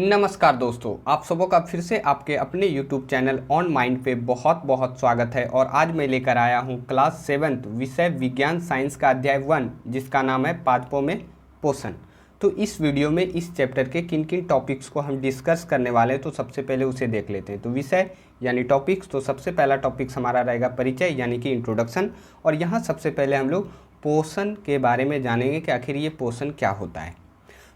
नमस्कार दोस्तों, आप सबों का फिर से आपके अपने YouTube चैनल ऑन माइंड पे बहुत बहुत स्वागत है। और आज मैं लेकर आया हूँ क्लास 7th विषय विज्ञान साइंस का अध्याय 1 जिसका नाम है पादपों में पोषण। तो इस वीडियो में इस चैप्टर के किन किन टॉपिक्स को हम डिस्कस करने वाले हैं, तो सबसे पहले उसे देख लेते हैं। तो विषय यानी टॉपिक्स, तो सबसे पहला टॉपिक्स हमारा रहेगा परिचय यानी कि इंट्रोडक्शन। और यहाँ सबसे पहले हम लोग पोषण के बारे में जानेंगे कि आखिर ये पोषण क्या होता है।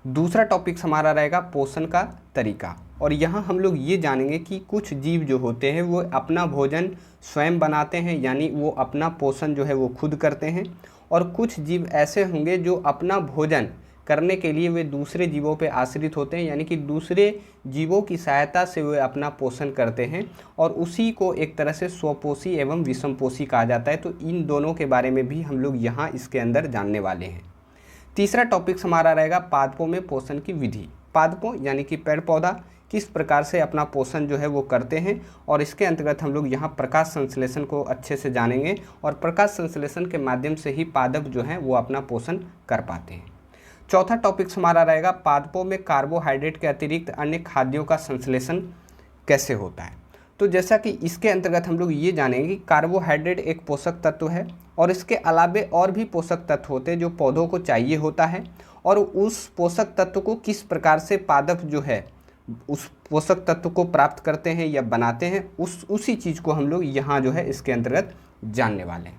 दूसरा टॉपिक हमारा रहेगा पोषण का तरीका, और यहाँ हम लोग ये जानेंगे कि कुछ जीव जो होते हैं वो अपना भोजन स्वयं बनाते हैं, यानी वो अपना पोषण जो है वो खुद करते हैं। और कुछ जीव ऐसे होंगे जो अपना भोजन करने के लिए वे दूसरे जीवों पर आश्रित होते हैं, यानी कि दूसरे जीवों की सहायता से वे अपना पोषण करते हैं, और उसी को एक तरह से स्वपोषी एवं विषमपोषी कहा जाता है। तो इन दोनों के बारे में भी हम लोग यहाँ इसके अंदर जानने वाले हैं। तीसरा टॉपिक हमारा रहेगा पादपों में पोषण की विधि। पादपों यानी कि पेड़ पौधा किस प्रकार से अपना पोषण जो है वो करते हैं, और इसके अंतर्गत हम लोग यहाँ प्रकाश संश्लेषण को अच्छे से जानेंगे, और प्रकाश संश्लेषण के माध्यम से ही पादप जो हैं वो अपना पोषण कर पाते हैं। चौथा टॉपिक हमारा रहेगा पादपों में कार्बोहाइड्रेट के अतिरिक्त अन्य खाद्यों का संश्लेषण कैसे होता है। तो जैसा कि इसके अंतर्गत हम लोग ये जानेंगे कि कार्बोहाइड्रेट एक पोषक तत्व है, और इसके अलावे और भी पोषक तत्व होते हैं जो पौधों को चाहिए होता है, और उस पोषक तत्व को किस प्रकार से पादप जो है उस पोषक तत्व को प्राप्त करते हैं या बनाते हैं, उसी चीज़ को हम लोग यहाँ जो है इसके अंतर्गत जानने वाले हैं।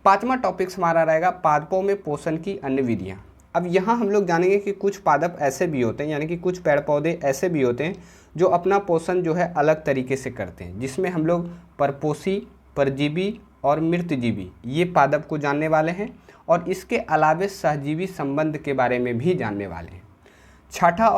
पांचवा टॉपिक हमारा रहेगा पादपों में पोषण की अन्य विधियाँ। अब यहाँ हम लोग जानेंगे कि कुछ पादप ऐसे भी होते हैं, यानी कि कुछ पेड़ पौधे ऐसे भी होते हैं जो अपना पोषण जो है अलग तरीके से करते हैं, जिसमें हम लोग परपोषी, परजीवी और मृतजीवी ये पादप को जानने वाले हैं, और इसके अलावे सहजीवी संबंध के बारे में भी जानने वाले हैं। छठा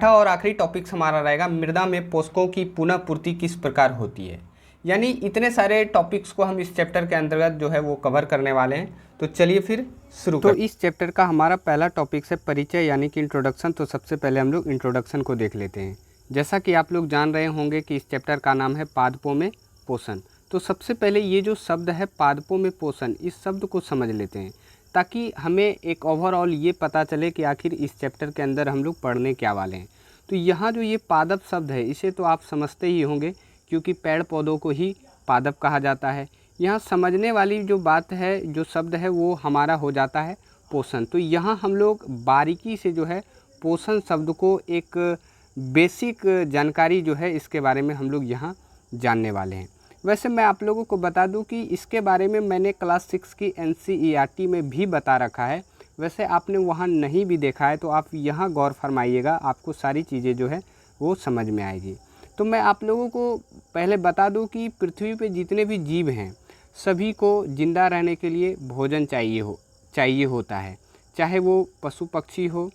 और आखिरी टॉपिक हमारा रहेगा मृदा में पोषकों की पुनः पूर्ति किस प्रकार होती है। यानी इतने सारे टॉपिक्स को हम इस चैप्टर के अंतर्गत जो है वो कवर करने वाले हैं। तो चलिए फिर शुरू करते हैं। तो इस चैप्टर का हमारा पहला टॉपिक है परिचय यानी कि इंट्रोडक्शन। तो सबसे पहले हम लोग इंट्रोडक्शन को देख लेते हैं। जैसा कि आप लोग जान रहे होंगे कि इस चैप्टर का नाम है पादपों में पोषण। तो सबसे पहले ये जो शब्द है पादपों में पोषण, इस शब्द को समझ लेते हैं ताकि हमें एक ओवरऑल ये पता चले कि आखिर इस चैप्टर के अंदर हम लोग पढ़ने क्या वाले हैं। तो यहाँ जो ये पादप शब्द है इसे तो आप समझते ही होंगे, क्योंकि पेड़ पौधों को ही पादप कहा जाता है। यहाँ समझने वाली जो बात है, जो शब्द है वो हमारा हो जाता है पोषण। तो यहाँ हम लोग बारीकी से जो है पोषण शब्द को एक बेसिक जानकारी जो है इसके बारे में हम लोग यहाँ जानने वाले हैं। वैसे मैं आप लोगों को बता दूं कि इसके बारे में मैंने क्लास 6 की NCERT में भी बता रखा है। वैसे आपने वहाँ नहीं भी देखा है तो आप यहाँ गौर फरमाइएगा, आपको सारी चीज़ें जो है वो समझ में आएगी। तो मैं आप लोगों को पहले बता दूं कि पृथ्वी पे जितने भी जीव हैं सभी को जिंदा रहने के लिए भोजन चाहिए होता है, चाहे वो पशु पक्षी हो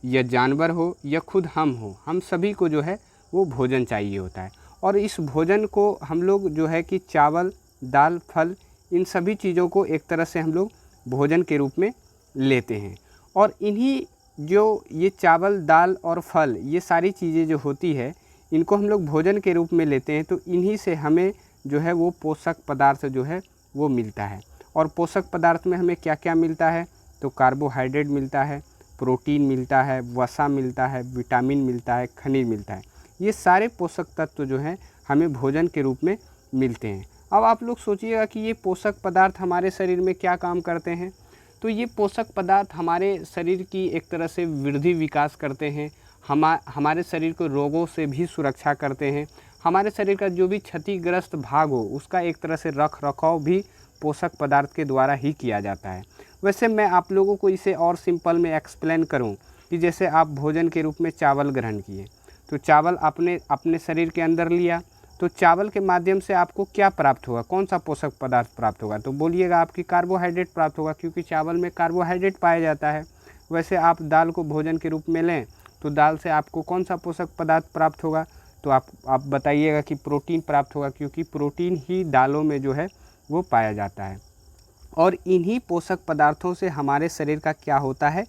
या जानवर हो या खुद हम सभी को जो है वो भोजन चाहिए होता है। और इस भोजन को हम लोग जो है कि चावल, दाल, फल, इन सभी चीज़ों को एक तरह से हम लोग भोजन के रूप में लेते हैं। और इन्हीं जो ये चावल, दाल और फल, ये सारी चीज़ें जो होती है इनको हम लोग भोजन के रूप में लेते हैं। तो इन्हीं से हमें जो है वो पोषक पदार्थ जो है वो मिलता है। और पोषक पदार्थ में हमें क्या क्या मिलता है, तो कार्बोहाइड्रेट मिलता है, प्रोटीन मिलता है, वसा मिलता है, विटामिन मिलता है, खनिज मिलता है। ये सारे पोषक तत्व जो हैं हमें भोजन के रूप में मिलते हैं। अब आप लोग सोचिएगा कि ये पोषक पदार्थ हमारे शरीर में क्या काम करते हैं। तो ये पोषक पदार्थ हमारे शरीर की एक तरह से वृद्धि विकास करते हैं, हमारे शरीर को रोगों से भी सुरक्षा करते हैं। हमारे शरीर का जो भी क्षतिग्रस्त भाग हो उसका एक तरह से रख रखाव भी पोषक पदार्थ के द्वारा ही किया जाता है। वैसे मैं आप लोगों को इसे और सिंपल में एक्सप्लेन करूं कि जैसे आप भोजन के रूप में चावल ग्रहण किए, तो चावल आपने अपने शरीर के अंदर लिया, तो चावल के माध्यम से आपको क्या प्राप्त होगा, कौन सा पोषक पदार्थ प्राप्त होगा, तो बोलिएगा आपकी कार्बोहाइड्रेट प्राप्त होगा, क्योंकि चावल में कार्बोहाइड्रेट पाया जाता है। वैसे आप दाल को भोजन के रूप में लें तो दाल से आपको कौन सा पोषक पदार्थ प्राप्त होगा, तो आप बताइएगा कि प्रोटीन प्राप्त होगा, क्योंकि प्रोटीन ही दालों में जो है वो पाया जाता है। और इन्हीं पोषक पदार्थों से हमारे शरीर का क्या होता है,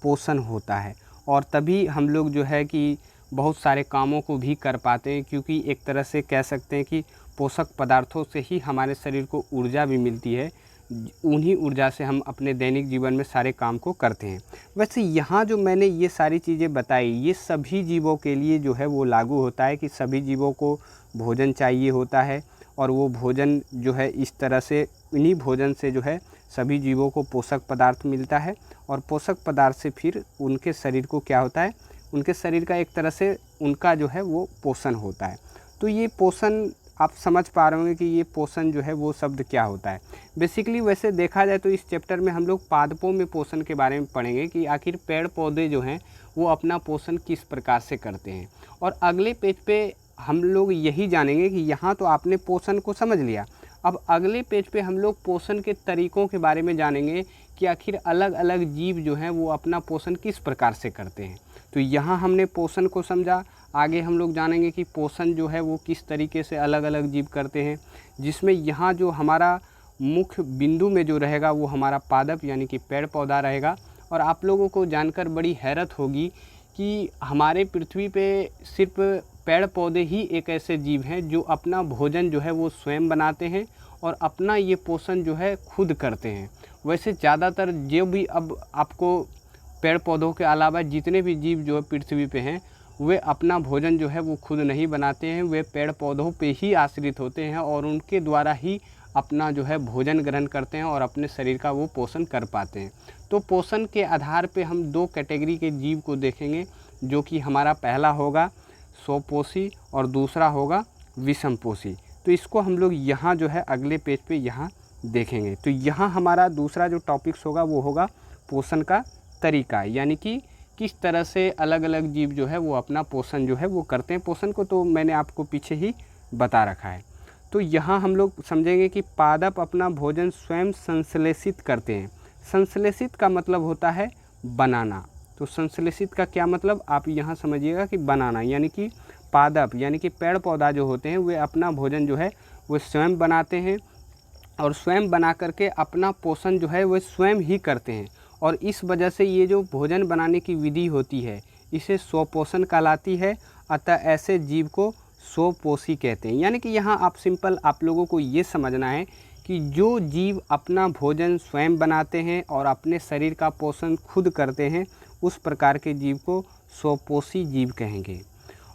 पोषण होता है। और तभी हम लोग जो है कि बहुत सारे कामों को भी कर पाते हैं, क्योंकि एक तरह से कह सकते हैं कि पोषक पदार्थों से ही हमारे शरीर को ऊर्जा भी मिलती है, उन्हीं ऊर्जा से हम अपने दैनिक जीवन में सारे काम को करते हैं। वैसे यहाँ जो मैंने ये सारी चीज़ें बताई, ये सभी जीवों के लिए जो है वो लागू होता है कि सभी जीवों को भोजन चाहिए होता है, और वो भोजन जो है इस तरह से, इन्हीं भोजन से जो है सभी जीवों को पोषक पदार्थ मिलता है, और पोषक पदार्थ से फिर उनके शरीर को क्या होता है, उनके शरीर का एक तरह से उनका जो है वो पोषण होता है। तो ये पोषण आप समझ पा रहे होंगे कि ये पोषण जो है वो शब्द क्या होता है। बेसिकली वैसे देखा जाए तो इस चैप्टर में हम लोग पादपों में पोषण के बारे में पढ़ेंगे कि आखिर पेड़ पौधे जो हैं वो अपना पोषण किस प्रकार से करते हैं। और अगले पेज पे हम लोग यही जानेंगे कि यहाँ तो आपने पोषण को समझ लिया, अब अगले पेज पे हम लोग पोषण के तरीक़ों के बारे में जानेंगे कि आखिर अलग अलग जीव जो हैं वो अपना पोषण किस प्रकार से करते हैं। तो यहाँ हमने पोषण को समझा, आगे हम लोग जानेंगे कि पोषण जो है वो किस तरीके से अलग अलग जीव करते हैं, जिसमें यहाँ जो हमारा मुख्य बिंदु में जो रहेगा वो हमारा पादप यानी कि पेड़ पौधा रहेगा। और आप लोगों को जानकर बड़ी हैरत होगी कि हमारे पृथ्वी पे सिर्फ पेड़ पौधे ही एक ऐसे जीव हैं जो अपना भोजन जो है वो स्वयं बनाते हैं और अपना ये पोषण जो है खुद करते हैं। वैसे ज़्यादातर जो भी अब आपको पेड़ पौधों के अलावा जितने भी जीव जो है पृथ्वी पे हैं वे अपना भोजन जो है वो खुद नहीं बनाते हैं, वे पेड़ पौधों पे ही आश्रित होते हैं और उनके द्वारा ही अपना जो है भोजन ग्रहण करते हैं और अपने शरीर का वो पोषण कर पाते हैं। तो पोषण के आधार पे हम दो कैटेगरी के जीव को देखेंगे, जो कि हमारा पहला होगा स्वपोषी और दूसरा होगा विषमपोषी। तो इसको हम लोग यहाँ जो है अगले पेज पे यहाँ देखेंगे। तो यहाँ हमारा दूसरा जो टॉपिक्स होगा वो होगा पोषण का तरीका, यानी कि किस तरह से अलग अलग जीव जो है वो अपना पोषण जो है वो करते हैं। पोषण को तो मैंने आपको पीछे ही बता रखा है। तो यहाँ हम लोग समझेंगे कि पादप अपना भोजन स्वयं संश्लेषित करते हैं। संश्लेषित का मतलब होता है बनाना। तो संश्लेषित का क्या मतलब आप यहाँ समझिएगा कि बनाना, यानी कि पादप यानी कि पेड़ पौधा जो होते हैं वे अपना भोजन जो है वो स्वयं बनाते हैं और स्वयं बना करके अपना पोषण जो है वो स्वयं ही करते हैं। और इस वजह से ये जो भोजन बनाने की विधि होती है इसे स्वपोषण कहलाती है। अतः ऐसे जीव को स्वपोषी कहते हैं। यानी कि यहाँ आप सिंपल आप लोगों को ये समझना है कि जो जीव अपना भोजन स्वयं बनाते हैं और अपने शरीर का पोषण खुद करते हैं उस प्रकार के जीव को स्वपोषी जीव कहेंगे।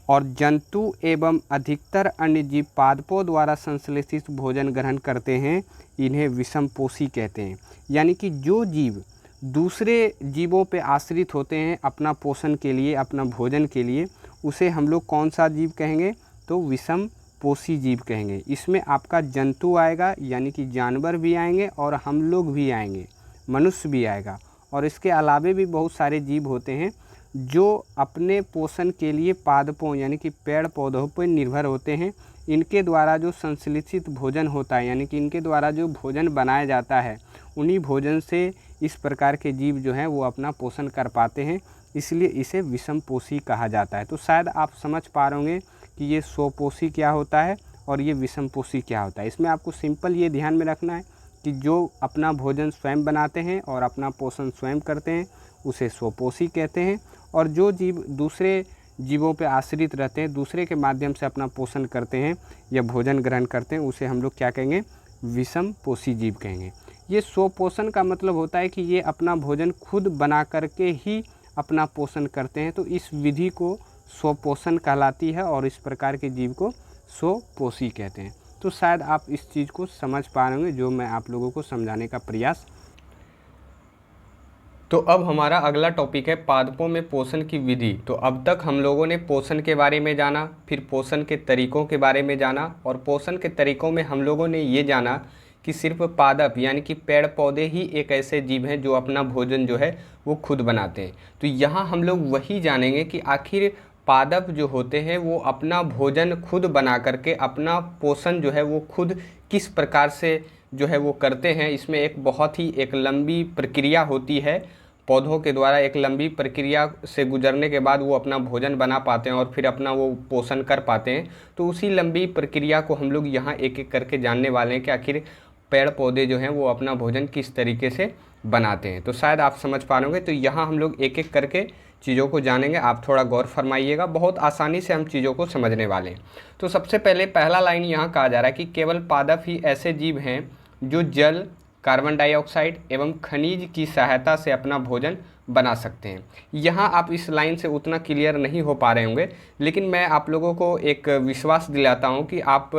और जंतु एवं अधिकतर अन्य जीव पादपों द्वारा संश्लेषित भोजन ग्रहण करते हैं, इन्हें विषमपोषी कहते हैं। यानी कि जो जीव दूसरे जीवों पे आश्रित होते हैं अपना पोषण के लिए, अपना भोजन के लिए, उसे हम लोग कौन सा जीव कहेंगे, तो विषमपोषी जीव कहेंगे। इसमें आपका जंतु आएगा यानी कि जानवर भी आएंगे और हम लोग भी आएंगे, मनुष्य भी आएगा। और इसके अलावे भी बहुत सारे जीव होते हैं जो अपने पोषण के लिए पादपों यानी कि पेड़ पौधों पर निर्भर होते हैं। इनके द्वारा जो संश्लेषित भोजन होता है यानी कि इनके द्वारा जो भोजन बनाया जाता है उन्हीं भोजन से इस प्रकार के जीव जो हैं वो अपना पोषण कर पाते हैं, इसलिए इसे विषमपोषी कहा जाता है। तो शायद आप समझ पा रहे होंगे कि ये स्वपोषी क्या होता है और ये विषमपोषी क्या होता है। इसमें आपको सिंपल ये ध्यान में रखना है कि जो अपना भोजन स्वयं बनाते हैं और अपना पोषण स्वयं करते हैं उसे स्वपोषी कहते हैं, और जो जीव दूसरे जीवों पे आश्रित रहते हैं, दूसरे के माध्यम से अपना पोषण करते हैं या भोजन ग्रहण करते हैं, उसे हम लोग क्या कहेंगे, विषमपोषी जीव कहेंगे। ये स्वपोषण का मतलब होता है कि ये अपना भोजन खुद बना करके ही अपना पोषण करते हैं। तो इस विधि को स्वपोषण कहलाती है और इस प्रकार के जीव को स्वपोषी कहते हैं। तो शायद आप इस चीज़ को समझ पा रहे होंगे जो मैं आप लोगों को समझाने का प्रयास। तो अब हमारा अगला टॉपिक है पादपों में पोषण की विधि। तो अब तक हम लोगों ने पोषण के बारे में जाना, फिर पोषण के तरीकों के बारे में जाना, और पोषण के तरीकों में हम लोगों ने ये जाना कि सिर्फ पादप यानी कि पेड़ पौधे ही एक ऐसे जीव हैं जो अपना भोजन जो है वो खुद बनाते हैं। तो यहाँ हम लोग वही जानेंगे कि आखिर पादप जो होते हैं वो अपना भोजन खुद बना करके अपना पोषण जो है वो खुद किस प्रकार से जो है वो करते हैं। इसमें एक बहुत ही एक लंबी प्रक्रिया होती है, पौधों के द्वारा एक लंबी प्रक्रिया से गुजरने के बाद वो अपना भोजन बना पाते हैं और फिर अपना वो पोषण कर पाते हैं। तो उसी लंबी प्रक्रिया को हम लोग यहाँ एक एक करके जानने वाले हैं कि आखिर पेड़ पौधे जो हैं वो अपना भोजन किस तरीके से बनाते हैं। तो शायद आप समझ पा रहे होंगे। तो यहाँ हम लोग एक एक करके चीज़ों को जानेंगे, आप थोड़ा गौर फरमाइएगा, बहुत आसानी से हम चीज़ों को समझने वाले हैं। तो सबसे पहले पहला लाइन यहाँ कहा जा रहा है कि केवल पादप ही ऐसे जीव हैं जो जल, कार्बन डाइऑक्साइड एवं खनिज की सहायता से अपना भोजन बना सकते हैं। यहाँ आप इस लाइन से उतना क्लियर नहीं हो पा रहे होंगे, लेकिन मैं आप लोगों को एक विश्वास दिलाता हूँ कि आप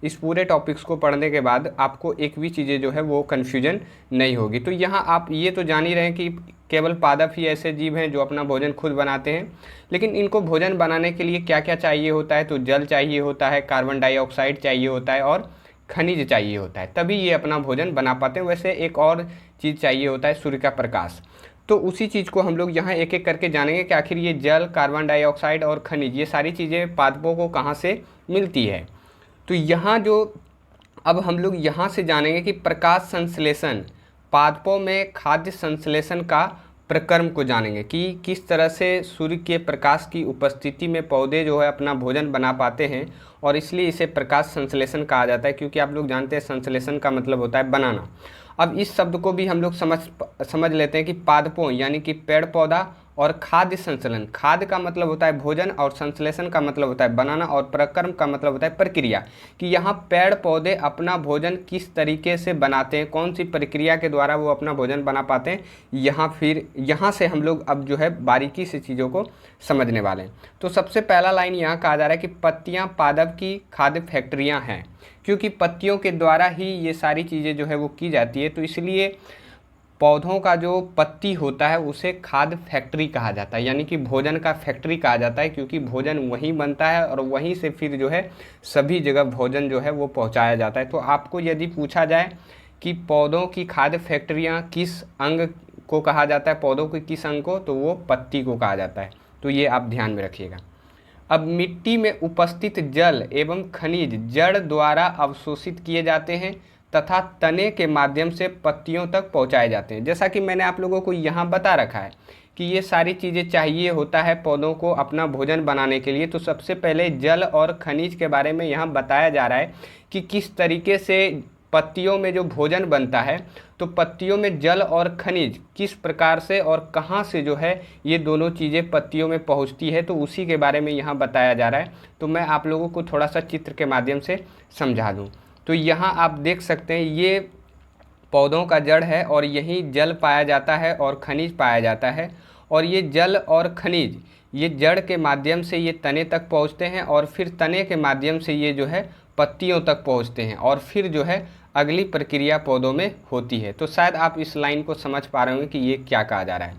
इस पूरे टॉपिक्स को पढ़ने के बाद आपको एक भी चीज़ें जो है वो कन्फ्यूजन नहीं होगी। तो यहाँ आप ये तो जान ही रहे हैं कि केवल पादप ही ऐसे जीव हैं जो अपना भोजन खुद बनाते हैं, लेकिन इनको भोजन बनाने के लिए क्या क्या चाहिए होता है, तो जल चाहिए होता है, कार्बन डाइऑक्साइड चाहिए होता है और खनिज चाहिए होता है, तभी ये अपना भोजन बना पाते हैं। वैसे एक और चीज़ चाहिए होता है, सूर्य का प्रकाश। तो उसी चीज़ को हम लोग यहाँ एक एक करके जानेंगे कि आखिर ये जल, कार्बन डाइऑक्साइड और खनिज, ये सारी चीज़ें पादपों को कहाँ से मिलती है। तो यहाँ जो अब हम लोग यहाँ से जानेंगे कि प्रकाश संश्लेषण, पादपों में खाद्य संश्लेषण का प्रक्रम को जानेंगे कि किस तरह से सूर्य के प्रकाश की उपस्थिति में पौधे जो है अपना भोजन बना पाते हैं, और इसलिए इसे प्रकाश संश्लेषण कहा जाता है, क्योंकि आप लोग जानते हैं संश्लेषण का मतलब होता है बनाना। अब इस शब्द को भी हम लोग समझ लेते हैं कि पादपों यानी कि पेड़ पौधा और खाद्य संश्लेषण, खाद्य का मतलब होता है भोजन और संश्लेषण का मतलब होता है बनाना और प्रक्रम का मतलब होता है प्रक्रिया, कि यहाँ पेड़ पौधे अपना भोजन किस तरीके से बनाते हैं, कौन सी प्रक्रिया के द्वारा वो अपना भोजन बना पाते हैं। यहाँ से हम लोग अब जो है बारीकी से चीज़ों को समझने वाले हैं। तो सबसे पहला लाइन यहाँ कहा जा रहा है कि पत्तियाँ पादप की खाद्य फैक्ट्रियाँ हैं, क्योंकि पत्तियों के द्वारा ही ये सारी चीज़ें जो है वो की जाती है। तो इसलिए पौधों का जो पत्ती होता है उसे खाद्य फैक्ट्री कहा जाता है, यानी कि भोजन का फैक्ट्री कहा जाता है, क्योंकि भोजन वहीं बनता है और वहीं से फिर जो है सभी जगह भोजन जो है वो पहुंचाया जाता है। तो आपको यदि पूछा जाए कि पौधों की खाद्य फैक्ट्रियां किस अंग को कहा जाता है, पौधों के किस अंग को, तो वो पत्ती को कहा जाता है। तो ये आप ध्यान में रखिएगा। अब मिट्टी में उपस्थित जल एवं खनिज जड़ द्वारा अवशोषित किए जाते हैं तथा तने के माध्यम से पत्तियों तक पहुंचाए जाते हैं। जैसा कि मैंने आप लोगों को यहाँ बता रखा है कि ये सारी चीज़ें चाहिए होता है पौधों को अपना भोजन बनाने के लिए। तो सबसे पहले जल और खनिज के बारे में यहाँ बताया जा रहा है कि किस तरीके से पत्तियों में जो भोजन बनता है, तो पत्तियों में जल और खनिज किस प्रकार से और कहाँ से जो है ये दोनों चीज़ें पत्तियों में पहुँचती है, तो उसी के बारे में यहाँ बताया जा रहा है। तो मैं आप लोगों को थोड़ा सा चित्र के माध्यम से समझा दूँ। तो यहाँ आप देख सकते हैं ये पौधों का जड़ है और यहीं जल पाया जाता है और खनिज पाया जाता है, और ये जल और खनिज ये जड़ के माध्यम से ये तने तक पहुँचते हैं और फिर तने के माध्यम से ये जो है पत्तियों तक पहुँचते हैं, और फिर जो है अगली प्रक्रिया पौधों में होती है। तो शायद आप इस लाइन को समझ पा रहे होंगे कि ये क्या कहा जा रहा है।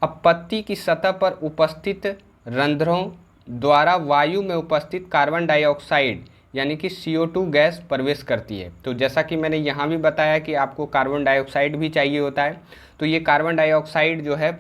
अब पत्ती की सतह पर उपस्थित रंध्रों द्वारा वायु में उपस्थित कार्बन डाइऑक्साइड यानी कि CO2 गैस प्रवेश करती है। तो जैसा कि मैंने यहाँ भी बताया कि आपको कार्बन डाइऑक्साइड भी चाहिए होता है। तो ये कार्बन डाइऑक्साइड जो है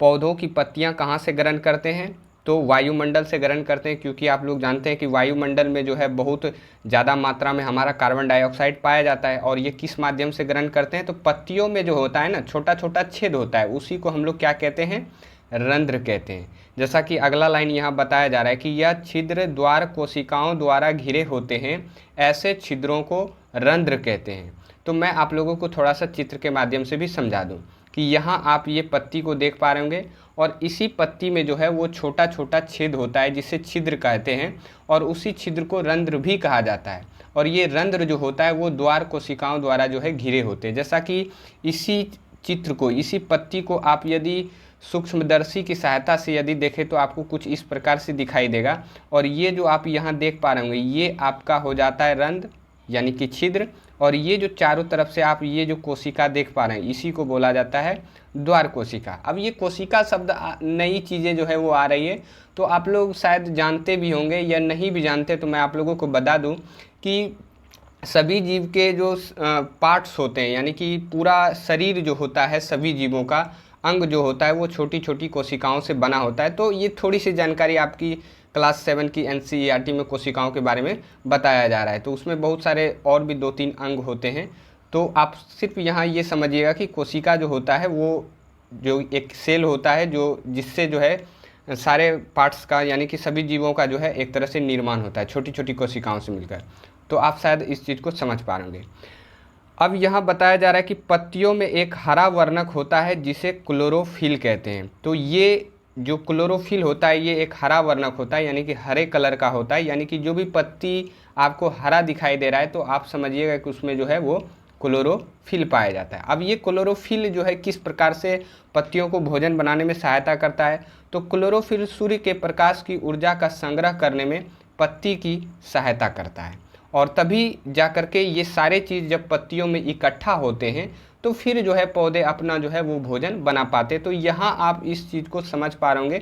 पौधों की पत्तियाँ कहाँ से ग्रहण करते हैं, तो वायुमंडल से ग्रहण करते हैं, क्योंकि आप लोग जानते हैं कि वायुमंडल में जो है बहुत ज़्यादा मात्रा में हमारा कार्बन डाइऑक्साइड पाया जाता है। और ये किस माध्यम से ग्रहण करते हैं, तो पत्तियों में जो होता है ना छोटा छोटा छेद होता है, उसी को हम लोग क्या कहते हैं, रंध्र कहते हैं। जैसा कि अगला लाइन यहाँ बताया जा रहा है कि यह छिद्र द्वार कोशिकाओं द्वारा घिरे होते हैं, ऐसे छिद्रों को रंध्र कहते हैं। तो मैं आप लोगों को थोड़ा सा चित्र के माध्यम से भी समझा दूँ कि यहाँ आप ये पत्ती को देख पा रहे होंगे, और इसी पत्ती में जो है वो छोटा छोटा छेद होता है जिसे छिद्र कहते हैं, और उसी छिद्र को रंध्र भी कहा जाता है। और ये रंध्र जो होता है वो द्वार कोशिकाओं द्वारा जो है घिरे होते हैं। जैसा कि इसी चित्र को, इसी पत्ती को आप यदि सूक्ष्मदर्शी की सहायता से यदि देखें तो आपको कुछ इस प्रकार से दिखाई देगा। और ये जो आप यहाँ देख पा रहे होंगे ये आपका हो जाता है रंध्र यानी कि छिद्र, और ये जो चारों तरफ से आप ये जो कोशिका देख पा रहे हैं इसी को बोला जाता है द्वार कोशिका। अब ये कोशिका शब्द नई चीज़ें जो है वो आ रही है, तो आप लोग शायद जानते भी होंगे या नहीं भी जानते, तो मैं आप लोगों को बता दूं कि सभी जीव के जो पार्ट्स होते हैं यानी कि पूरा शरीर जो होता है सभी जीवों का अंग जो होता है वो छोटी छोटी कोशिकाओं से बना होता है। तो ये थोड़ी सी जानकारी आपकी क्लास 7 की NCERT में कोशिकाओं के बारे में बताया जा रहा है। तो उसमें बहुत सारे और भी 2-3 अंग होते हैं। तो आप सिर्फ यहाँ ये समझिएगा कि कोशिका जो होता है वो जो एक सेल होता है जो जिससे जो है सारे पार्ट्स का यानी कि सभी जीवों का जो है एक तरह से निर्माण होता है छोटी छोटी कोशिकाओं से मिलकर। तो आप शायद इस चीज़ को समझ पा रहे होंगे। अब यहाँ बताया जा रहा है कि पत्तियों में एक हरा वर्णक होता है जिसे क्लोरोफिल कहते हैं। तो ये जो क्लोरोफिल होता है ये एक हरा वर्णक होता है यानी कि हरे कलर का होता है, यानी कि जो भी पत्ती आपको हरा दिखाई दे रहा है तो आप समझिएगा कि उसमें जो है वो क्लोरोफिल पाया जाता है। अब ये क्लोरोफिल जो है किस प्रकार से पत्तियों को भोजन बनाने में सहायता करता है, तो क्लोरोफिल सूर्य के प्रकाश की ऊर्जा का संग्रह करने में पत्ती की सहायता करता है, और तभी जा कर के ये सारे चीज़ जब पत्तियों में इकट्ठा होते हैं तो फिर जो है पौधे अपना जो है वो भोजन बना पाते। तो यहाँ आप इस चीज़ को समझ पा रहे होंगे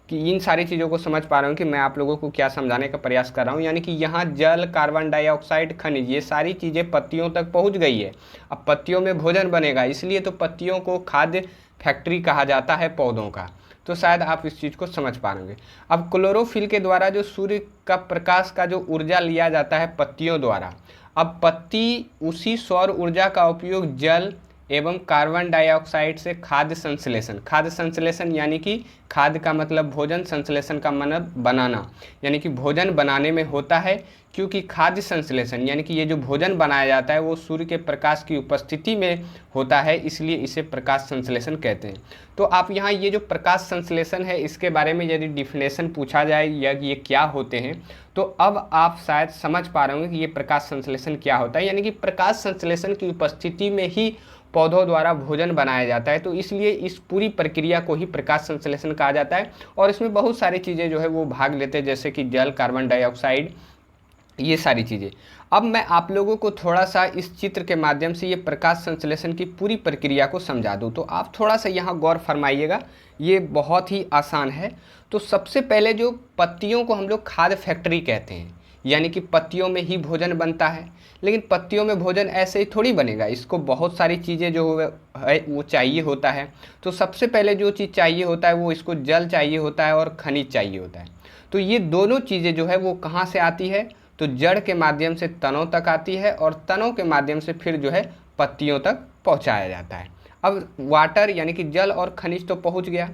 कि इन सारी चीज़ों को समझ पा रहे हो कि मैं आप लोगों को क्या समझाने का प्रयास कर रहा हूँ, यानी कि यहाँ जल, कार्बन डाइऑक्साइड, खनिज, ये सारी चीज़ें पत्तियों तक पहुँच गई है। अब पत्तियों में भोजन बनेगा, इसलिए तो पत्तियों को खाद्य फैक्ट्री कहा जाता है पौधों का। तो शायद आप इस चीज़ को समझ पा रहे होंगे। अब क्लोरोफिल के द्वारा जो सूर्य का प्रकाश का जो ऊर्जा लिया जाता है पत्तियों द्वारा, अब पत्ती उसी सौर ऊर्जा का उपयोग जल एवं कार्बन डाइऑक्साइड से खाद्य संश्लेषण यानी कि खाद्य का मतलब भोजन, संश्लेषण का मतलब बनाना, यानी कि भोजन बनाने में होता है। क्योंकि खाद्य संश्लेषण यानी कि ये जो भोजन बनाया जाता है वो सूर्य के प्रकाश की उपस्थिति में होता है, इसलिए इसे प्रकाश संश्लेषण कहते हैं। तो आप यहाँ ये जो प्रकाश संश्लेषण है इसके बारे में यदि डिफिनेशन पूछा जाए या ये क्या होते हैं, तो अब आप शायद समझ पा रहे होंगे कि ये प्रकाश संश्लेषण क्या होता है। यानी कि प्रकाश संश्लेषण की उपस्थिति में ही पौधों द्वारा भोजन बनाया जाता है, तो इसलिए इस पूरी प्रक्रिया को ही प्रकाश संश्लेषण कहा जाता है। और इसमें बहुत सारी चीज़ें जो है वो भाग लेते हैं, जैसे कि जल, कार्बन डाइऑक्साइड, ये सारी चीज़ें। अब मैं आप लोगों को थोड़ा सा इस चित्र के माध्यम से ये प्रकाश संश्लेषण की पूरी प्रक्रिया को समझा दूँ, तो आप थोड़ा सा यहाँ गौर फरमाइएगा, ये बहुत ही आसान है। तो सबसे पहले जो पत्तियों को हम लोग खाद्य फैक्ट्री कहते हैं, यानी कि पत्तियों में ही भोजन बनता है। लेकिन पत्तियों में भोजन ऐसे ही थोड़ी बनेगा, इसको बहुत सारी चीज़ें जो है वो चाहिए होता है। तो सबसे पहले जो चीज़ चाहिए होता है वो इसको जल चाहिए होता है और खनिज चाहिए होता है। तो ये दोनों चीज़ें जो है वो कहाँ से आती है, तो जड़ के माध्यम से तनों तक आती है और तनों के माध्यम से फिर जो है पत्तियों तक पहुँचाया जाता है। अब वाटर यानी कि जल और खनिज तो पहुँच गया।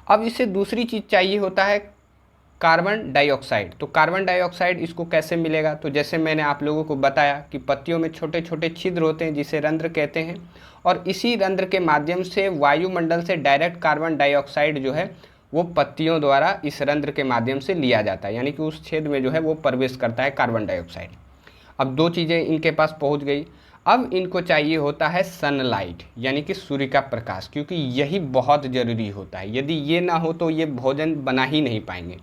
अब इसे दूसरी चीज़ चाहिए होता है कार्बन डाइऑक्साइड। तो कार्बन डाइऑक्साइड इसको कैसे मिलेगा, तो जैसे मैंने आप लोगों को बताया कि पत्तियों में छोटे छोटे छिद्र होते हैं जिसे रंध्र कहते हैं, और इसी रंध्र के माध्यम से वायुमंडल से डायरेक्ट कार्बन डाइऑक्साइड जो है वो पत्तियों द्वारा इस रंध्र के माध्यम से लिया जाता है, यानी कि उस छेद में जो है वो प्रवेश करता है कार्बन डाइऑक्साइड। अब दो चीज़ें इनके पास पहुंच गई। अब इनको चाहिए होता है सनलाइट यानी कि सूर्य का प्रकाश, क्योंकि यही बहुत ज़रूरी होता है। यदि ये ना हो तो ये भोजन बना ही नहीं पाएंगे।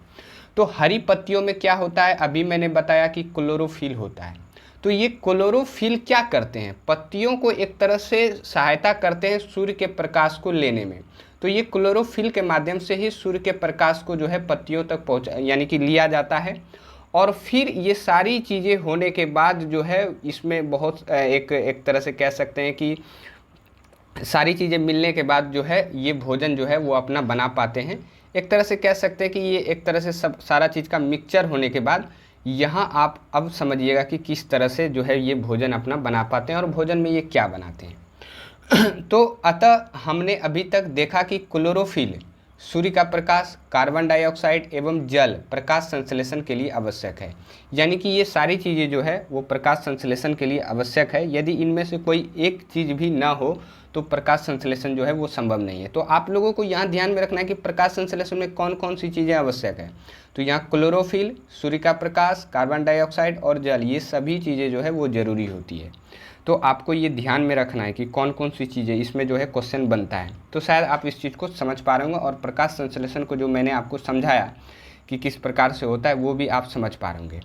तो हरी पत्तियों में क्या होता है, अभी मैंने बताया कि क्लोरोफिल होता है। तो ये क्लोरोफिल क्या करते हैं, पत्तियों को एक तरह से सहायता करते हैं सूर्य के प्रकाश को लेने में। तो ये क्लोरोफिल के माध्यम से ही सूर्य के प्रकाश को जो है पत्तियों तक पहुँचा यानी कि लिया जाता है। और फिर ये सारी चीज़ें होने के बाद जो है इसमें बहुत एक तरह से कह सकते हैं कि सारी चीज़ें मिलने के बाद जो है ये भोजन जो है वो अपना बना पाते हैं। एक तरह से कह सकते हैं कि ये एक तरह से सब सारा चीज़ का मिक्सचर होने के बाद यहाँ आप अब समझिएगा कि किस तरह से जो है ये भोजन अपना बना पाते हैं और भोजन में ये क्या बनाते हैं। तो अतः हमने अभी तक देखा कि क्लोरोफिल सूर्य का प्रकाश, कार्बन डाइऑक्साइड एवं जल प्रकाश संश्लेषण के लिए आवश्यक है। यानी कि ये सारी चीज़ें जो है वो प्रकाश संश्लेषण के लिए आवश्यक है। यदि इनमें से कोई एक चीज़ भी ना हो तो प्रकाश संश्लेषण जो है वो संभव नहीं है। तो आप लोगों को यहाँ ध्यान में रखना है कि प्रकाश संश्लेषण में कौन कौन सी चीज़ें आवश्यक है। तो यहाँ क्लोरोफिल, सूर्य का प्रकाश, कार्बन डाइऑक्साइड और जल, ये सभी चीज़ें जो है वो ज़रूरी होती है। तो आपको ये ध्यान में रखना है कि कौन कौन सी चीज़ें इसमें जो है क्वेश्चन बनता है। तो शायद आप इस चीज़ को समझ पा रहे होंगे, और प्रकाश संश्लेषण को जो मैंने आपको समझाया कि किस प्रकार से होता है वो भी आप समझ पा रहे होंगे।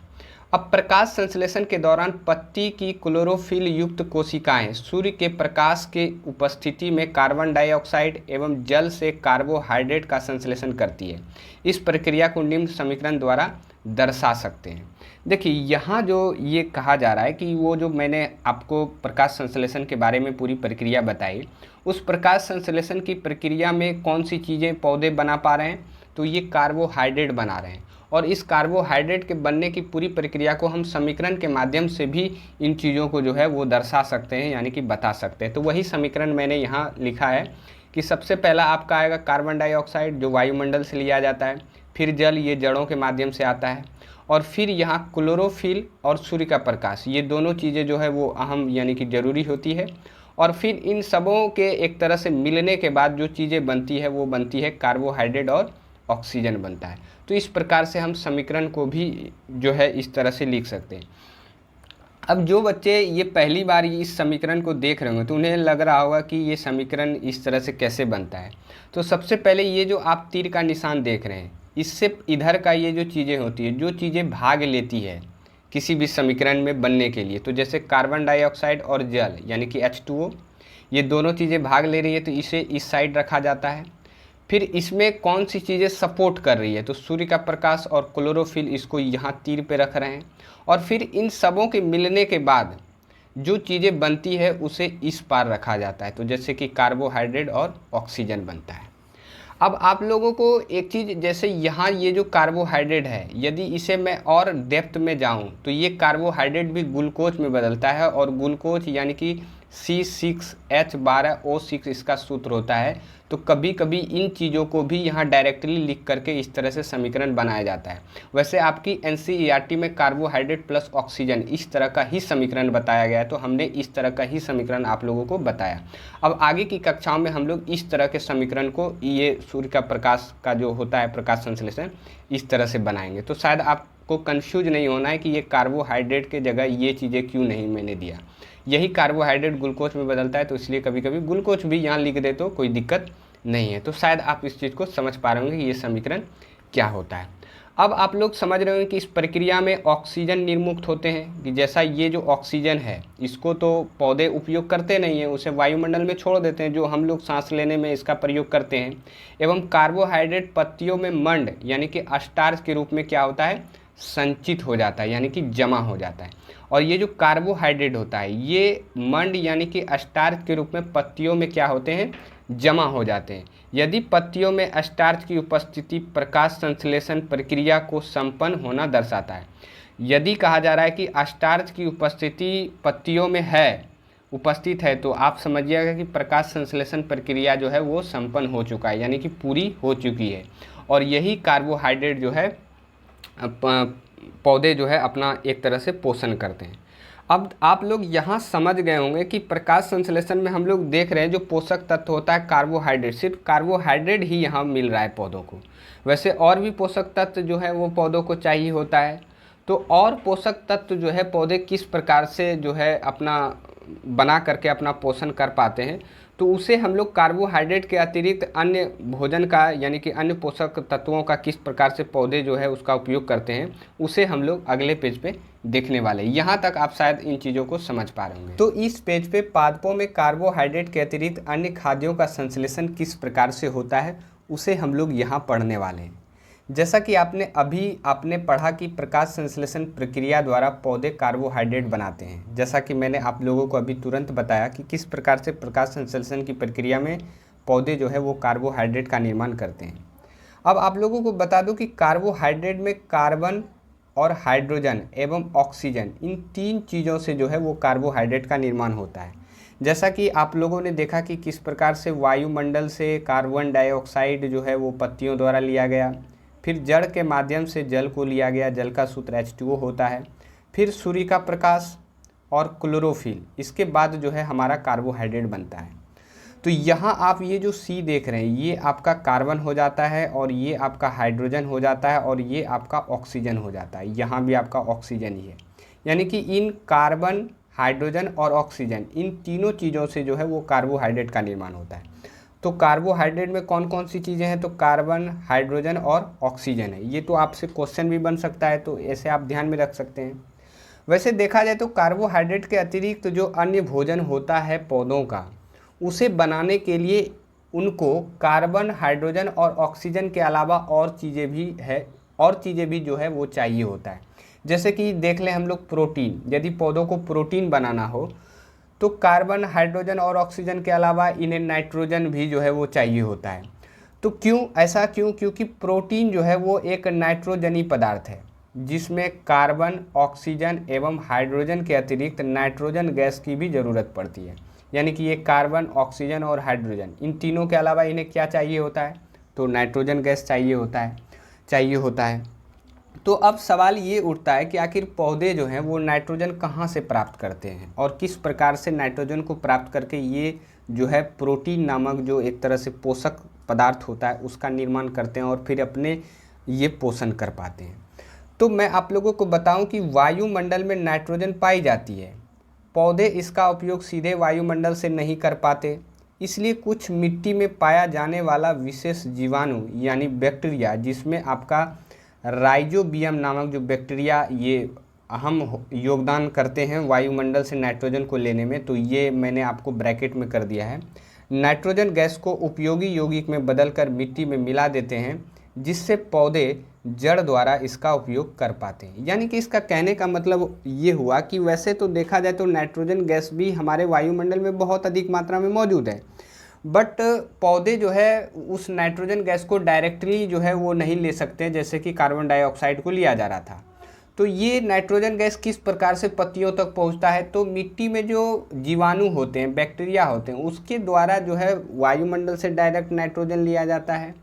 अब प्रकाश संश्लेषण के दौरान पत्ती की क्लोरोफिल युक्त कोशिकाएं सूर्य के प्रकाश के उपस्थिति में कार्बन डाइऑक्साइड एवं जल से कार्बोहाइड्रेट का संश्लेषण करती है। इस प्रक्रिया को निम्न समीकरण द्वारा दर्शा सकते हैं। देखिए यहाँ जो ये कहा जा रहा है कि वो जो मैंने आपको प्रकाश संश्लेषण के बारे में पूरी प्रक्रिया बताई, उस प्रकाश संश्लेषण की प्रक्रिया में कौन सी चीज़ें पौधे बना पा रहे हैं, तो ये कार्बोहाइड्रेट बना रहे हैं। और इस कार्बोहाइड्रेट के बनने की पूरी प्रक्रिया को हम समीकरण के माध्यम से भी इन चीज़ों को जो है वो दर्शा सकते हैं, यानी कि बता सकते हैं। तो वही समीकरण मैंने यहाँ लिखा है कि सबसे पहला आपका आएगा कार्बन डाइऑक्साइड जो वायुमंडल से लिया जाता है, फिर जल ये जड़ों के माध्यम से आता है, और फिर यहाँ क्लोरोफिल और सूर्य का प्रकाश, ये दोनों चीज़ें जो है वो अहम यानी कि ज़रूरी होती है। और फिर इन सबों के एक तरह से मिलने के बाद जो चीज़ें बनती है वो बनती है कार्बोहाइड्रेट और ऑक्सीजन बनता है। तो इस प्रकार से हम समीकरण को भी जो है इस तरह से लिख सकते हैं। अब जो बच्चे ये पहली बार इस समीकरण को देख रहे होंगे तो उन्हें लग रहा होगा कि ये समीकरण इस तरह से कैसे बनता है। तो सबसे पहले ये जो आप तीर का निशान देख रहे हैं, इससे इधर का ये जो चीज़ें होती है, जो चीज़ें भाग लेती है किसी भी समीकरण में बनने के लिए, तो जैसे कार्बन डाइऑक्साइड और जल यानी कि H2O, ये दोनों चीज़ें भाग ले रही है तो इसे इस साइड रखा जाता है। फिर इसमें कौन सी चीज़ें सपोर्ट कर रही है, तो सूर्य का प्रकाश और क्लोरोफिल, इसको यहाँ तीर पे रख रहे हैं। और फिर इन सबों के मिलने के बाद जो चीज़ें बनती है उसे इस पार रखा जाता है, तो जैसे कि कार्बोहाइड्रेट और ऑक्सीजन बनता है। अब आप लोगों को एक चीज़, जैसे यहाँ ये जो कार्बोहाइड्रेट है, यदि इसे मैं और डेप्थ में जाऊँ तो ये कार्बोहाइड्रेट भी ग्लूकोज में बदलता है, और ग्लूकोज यानी कि C6H12O6 इसका सूत्र होता है। तो कभी कभी इन चीज़ों को भी यहाँ डायरेक्टली लिख करके इस तरह से समीकरण बनाया जाता है। वैसे आपकी NCERT में कार्बोहाइड्रेट प्लस ऑक्सीजन इस तरह का ही समीकरण बताया गया है, तो हमने इस तरह का ही समीकरण आप लोगों को बताया। अब आगे की कक्षाओं में हम लोग इस तरह के समीकरण को, ये सूर्य का प्रकाश का जो होता है प्रकाश संश्लेषण, इस तरह से बनाएंगे। तो शायद आपको कन्फ्यूज नहीं होना है कि ये कार्बोहाइड्रेट के जगह ये चीज़ें क्यों नहीं मैंने दिया। यही कार्बोहाइड्रेट ग्लूकोज में बदलता है, तो इसलिए कभी कभी ग्लूकोज भी यहाँ लिख दे तो कोई दिक्कत नहीं है। तो शायद आप इस चीज़ को समझ पा रहे होंगे कि ये समीकरण क्या होता है। अब आप लोग समझ रहे होंगे कि इस प्रक्रिया में ऑक्सीजन निर्मुक्त होते हैं, कि जैसा ये जो ऑक्सीजन है इसको तो पौधे उपयोग करते नहीं हैं, उसे वायुमंडल में छोड़ देते हैं, जो हम लोग सांस लेने में इसका प्रयोग करते हैं। एवं कार्बोहाइड्रेट पत्तियों में मंड यानी कि स्टार्च के रूप में क्या होता है, संचित हो जाता है, यानी कि जमा हो जाता है। और ये जो कार्बोहाइड्रेट होता है, ये मंड यानी कि स्टार्च के रूप में पत्तियों में क्या होते हैं, जमा हो जाते हैं। यदि पत्तियों में स्टार्च की उपस्थिति प्रकाश संश्लेषण प्रक्रिया को संपन्न होना दर्शाता है। यदि कहा जा रहा है कि स्टार्च की उपस्थिति पत्तियों में है, उपस्थित है, तो आप समझिएगा कि प्रकाश संश्लेषण प्रक्रिया जो है वो संपन्न हो चुका है, यानी कि पूरी हो चुकी है। और यही कार्बोहाइड्रेट जो है पौधे जो है अपना एक तरह से पोषण करते हैं। अब आप लोग यहाँ समझ गए होंगे कि प्रकाश संश्लेषण में हम लोग देख रहे हैं जो पोषक तत्व होता है कार्बोहाइड्रेट, सिर्फ कार्बोहाइड्रेट ही यहाँ मिल रहा है पौधों को। वैसे और भी पोषक तत्व जो है वो पौधों को चाहिए होता है। तो और पोषक तत्व जो है पौधे किस प्रकार से जो है अपना बना करके अपना पोषण कर पाते हैं, तो उसे हम लोग कार्बोहाइड्रेट के अतिरिक्त अन्य भोजन का यानी कि अन्य पोषक तत्वों का किस प्रकार से पौधे जो है उसका उपयोग करते हैं, उसे हम लोग अगले पेज पे देखने वाले हैं। यहाँ तक आप शायद इन चीज़ों को समझ पा रहे होंगे। तो इस पेज पे पादपों में कार्बोहाइड्रेट के अतिरिक्त अन्य खाद्यों का संश्लेषण किस प्रकार से होता है उसे हम लोग यहाँ पढ़ने वाले हैं। जैसा कि आपने पढ़ा कि प्रकाश संश्लेषण प्रक्रिया द्वारा पौधे कार्बोहाइड्रेट बनाते हैं। जैसा कि मैंने आप लोगों को अभी तुरंत बताया कि किस प्रकार से प्रकाश संश्लेषण की प्रक्रिया में पौधे जो है वो कार्बोहाइड्रेट का निर्माण करते हैं। अब आप लोगों को बता दूं कि कार्बोहाइड्रेट में कार्बन और हाइड्रोजन एवं ऑक्सीजन, इन तीन चीज़ों से जो है वो कार्बोहाइड्रेट का निर्माण होता है। जैसा कि आप लोगों ने देखा कि किस प्रकार से वायुमंडल से कार्बन डाइऑक्साइड जो है वो पत्तियों द्वारा लिया गया, फिर जड़ के माध्यम से जल को लिया गया, जल का सूत्र H2O होता है, फिर सूर्य का प्रकाश और क्लोरोफिल, इसके बाद जो है हमारा कार्बोहाइड्रेट बनता है। तो यहाँ आप ये जो C देख रहे हैं ये आपका कार्बन हो जाता है, और ये आपका हाइड्रोजन हो जाता है, और ये आपका ऑक्सीजन हो जाता है। यहाँ भी आपका ऑक्सीजन ही है, यानी कि इन कार्बन, हाइड्रोजन और ऑक्सीजन, इन तीनों चीज़ों से जो है वो कार्बोहाइड्रेट का निर्माण होता है। तो कार्बोहाइड्रेट में कौन कौन सी चीज़ें हैं, तो कार्बन, हाइड्रोजन और ऑक्सीजन है। ये तो आपसे क्वेश्चन भी बन सकता है, तो ऐसे आप ध्यान में रख सकते हैं। वैसे देखा जाए तो कार्बोहाइड्रेट के अतिरिक्त जो अन्य भोजन होता है पौधों का, उसे बनाने के लिए उनको कार्बन, हाइड्रोजन और ऑक्सीजन के अलावा और चीज़ें भी जो है वो चाहिए होता है। जैसे कि देख लें हम लोग प्रोटीन, यदि पौधों को प्रोटीन बनाना हो तो कार्बन, हाइड्रोजन और ऑक्सीजन के अलावा इन्हें नाइट्रोजन भी जो है वो चाहिए होता है। तो ऐसा क्यों? क्योंकि प्रोटीन जो है वो एक नाइट्रोजनी पदार्थ है जिसमें कार्बन, ऑक्सीजन एवं हाइड्रोजन के अतिरिक्त नाइट्रोजन गैस की भी ज़रूरत पड़ती है। यानी कि ये कार्बन, ऑक्सीजन और हाइड्रोजन, इन तीनों के अलावा इन्हें क्या चाहिए होता है, तो नाइट्रोजन गैस चाहिए होता है। तो अब सवाल ये उठता है कि आखिर पौधे जो हैं वो नाइट्रोजन कहाँ से प्राप्त करते हैं और किस प्रकार से नाइट्रोजन को प्राप्त करके ये जो है प्रोटीन नामक जो एक तरह से पोषक पदार्थ होता है उसका निर्माण करते हैं और फिर अपने ये पोषण कर पाते हैं। तो मैं आप लोगों को बताऊं कि वायुमंडल में नाइट्रोजन पाई जाती है। पौधे इसका उपयोग सीधे वायुमंडल से नहीं कर पाते, इसलिए कुछ मिट्टी में पाया जाने वाला विशेष जीवाणु यानी बैक्टीरिया, जिसमें आपका राइजोबियम नामक जो बैक्टीरिया ये अहम योगदान करते हैं वायुमंडल से नाइट्रोजन को लेने में, तो ये मैंने आपको ब्रैकेट में कर दिया है। नाइट्रोजन गैस को उपयोगी यौगिक में बदलकर मिट्टी में मिला देते हैं, जिससे पौधे जड़ द्वारा इसका उपयोग कर पाते हैं। यानी कि इसका कहने का मतलब ये हुआ कि वैसे तो देखा जाए तो नाइट्रोजन गैस भी हमारे वायुमंडल में बहुत अधिक मात्रा में मौजूद है, बट पौधे जो है उस नाइट्रोजन गैस को डायरेक्टली जो है वो नहीं ले सकते, जैसे कि कार्बन डाइऑक्साइड को लिया जा रहा था। तो ये नाइट्रोजन गैस किस प्रकार से पत्तियों तक पहुंचता है, तो मिट्टी में जो जीवाणु होते हैं, बैक्टीरिया होते हैं, उसके द्वारा जो है वायुमंडल से डायरेक्ट नाइट्रोजन लिया जाता है।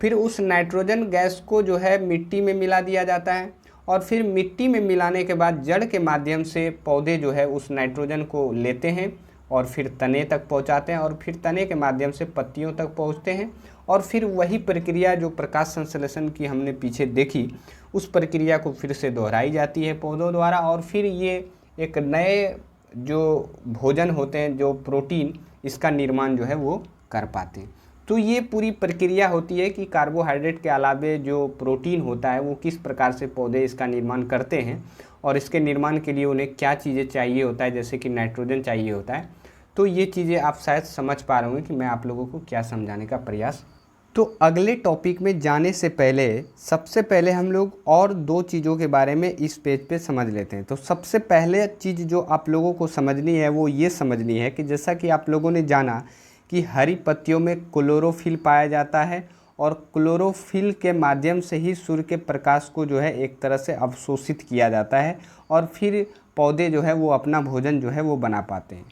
फिर उस नाइट्रोजन गैस को जो है मिट्टी में मिला दिया जाता है, और फिर मिट्टी में मिलाने के बाद जड़ के माध्यम से पौधे जो है उस नाइट्रोजन को लेते हैं और फिर तने तक पहुंचाते हैं, और फिर तने के माध्यम से पत्तियों तक पहुंचते हैं, और फिर वही प्रक्रिया जो प्रकाश संश्लेषण की हमने पीछे देखी, उस प्रक्रिया को फिर से दोहराई जाती है पौधों द्वारा, और फिर ये एक नए जो भोजन होते हैं, जो प्रोटीन, इसका निर्माण जो है वो कर पाते हैं। तो ये पूरी प्रक्रिया होती है कि कार्बोहाइड्रेट के अलावे जो प्रोटीन होता है वो किस प्रकार से पौधे इसका निर्माण करते हैं, और इसके निर्माण के लिए उन्हें क्या चीज़ें चाहिए होता है, जैसे कि नाइट्रोजन चाहिए होता है। तो ये चीज़ें आप शायद समझ पा रहे होंगे कि मैं आप लोगों को क्या समझाने का प्रयास। तो अगले टॉपिक में जाने से पहले सबसे पहले हम लोग और दो चीज़ों के बारे में इस पेज पे समझ लेते हैं। तो सबसे पहले चीज़ जो आप लोगों को समझनी है वो ये समझनी है कि जैसा कि आप लोगों ने जाना कि हरी पत्तियों में क्लोरोफिल पाया जाता है, और क्लोरोफिल के माध्यम से ही सूर्य के प्रकाश को जो है एक तरह से अवशोषित किया जाता है, और फिर पौधे जो है वो अपना भोजन जो है वो बना पाते हैं।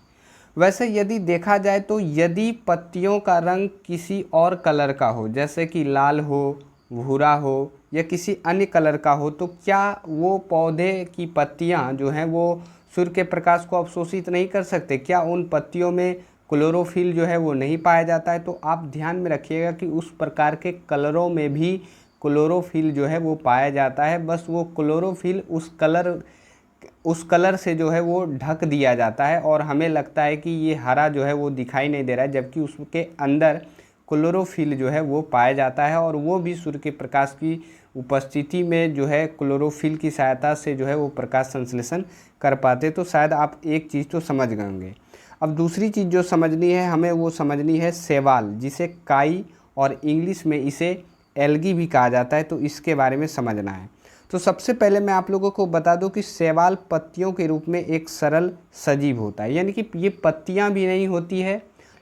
वैसे यदि देखा जाए तो यदि पत्तियों का रंग किसी और कलर का हो, जैसे कि लाल हो, भूरा हो, या किसी अन्य कलर का हो, तो क्या वो पौधे की पत्तियां जो हैं वो सूर्य के प्रकाश को अवशोषित नहीं कर सकते? क्या उन पत्तियों में क्लोरोफिल जो है वो नहीं पाया जाता है? तो आप ध्यान में रखिएगा कि उस प्रकार के कलरों में भी क्लोरोफिल जो है वो पाया जाता है, बस वो क्लोरोफिल उस कलर से जो है वो ढक दिया जाता है, और हमें लगता है कि ये हरा जो है वो दिखाई नहीं दे रहा है, जबकि उसके अंदर क्लोरोफिल जो है वो पाया जाता है, और वो भी सूर्य के प्रकाश की उपस्थिति में जो है क्लोरोफिल की सहायता से जो है वो प्रकाश संश्लेषण कर पाते। तो शायद आप एक चीज़ तो समझ गए होंगे। अब दूसरी चीज़ जो समझनी है हमें, वो समझनी है शैवाल, जिसे काई और इंग्लिश में इसे एल्गी भी कहा जाता है, तो इसके बारे में समझना है। तो सबसे पहले मैं आप लोगों को बता दूं कि शैवाल पत्तियों के रूप में एक सरल सजीव होता है, यानी कि ये पत्तियां भी नहीं होती है,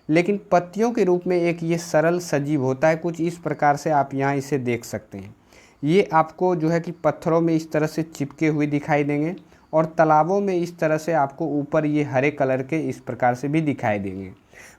लेकिन पत्तियों के रूप में एक ये सरल सजीव होता है। कुछ इस प्रकार से आप यहाँ इसे देख सकते हैं। ये आपको जो है कि पत्थरों में इस तरह से चिपके हुए दिखाई देंगे, और तालाबों में इस तरह से आपको ऊपर ये हरे कलर के इस प्रकार से भी दिखाई देंगे।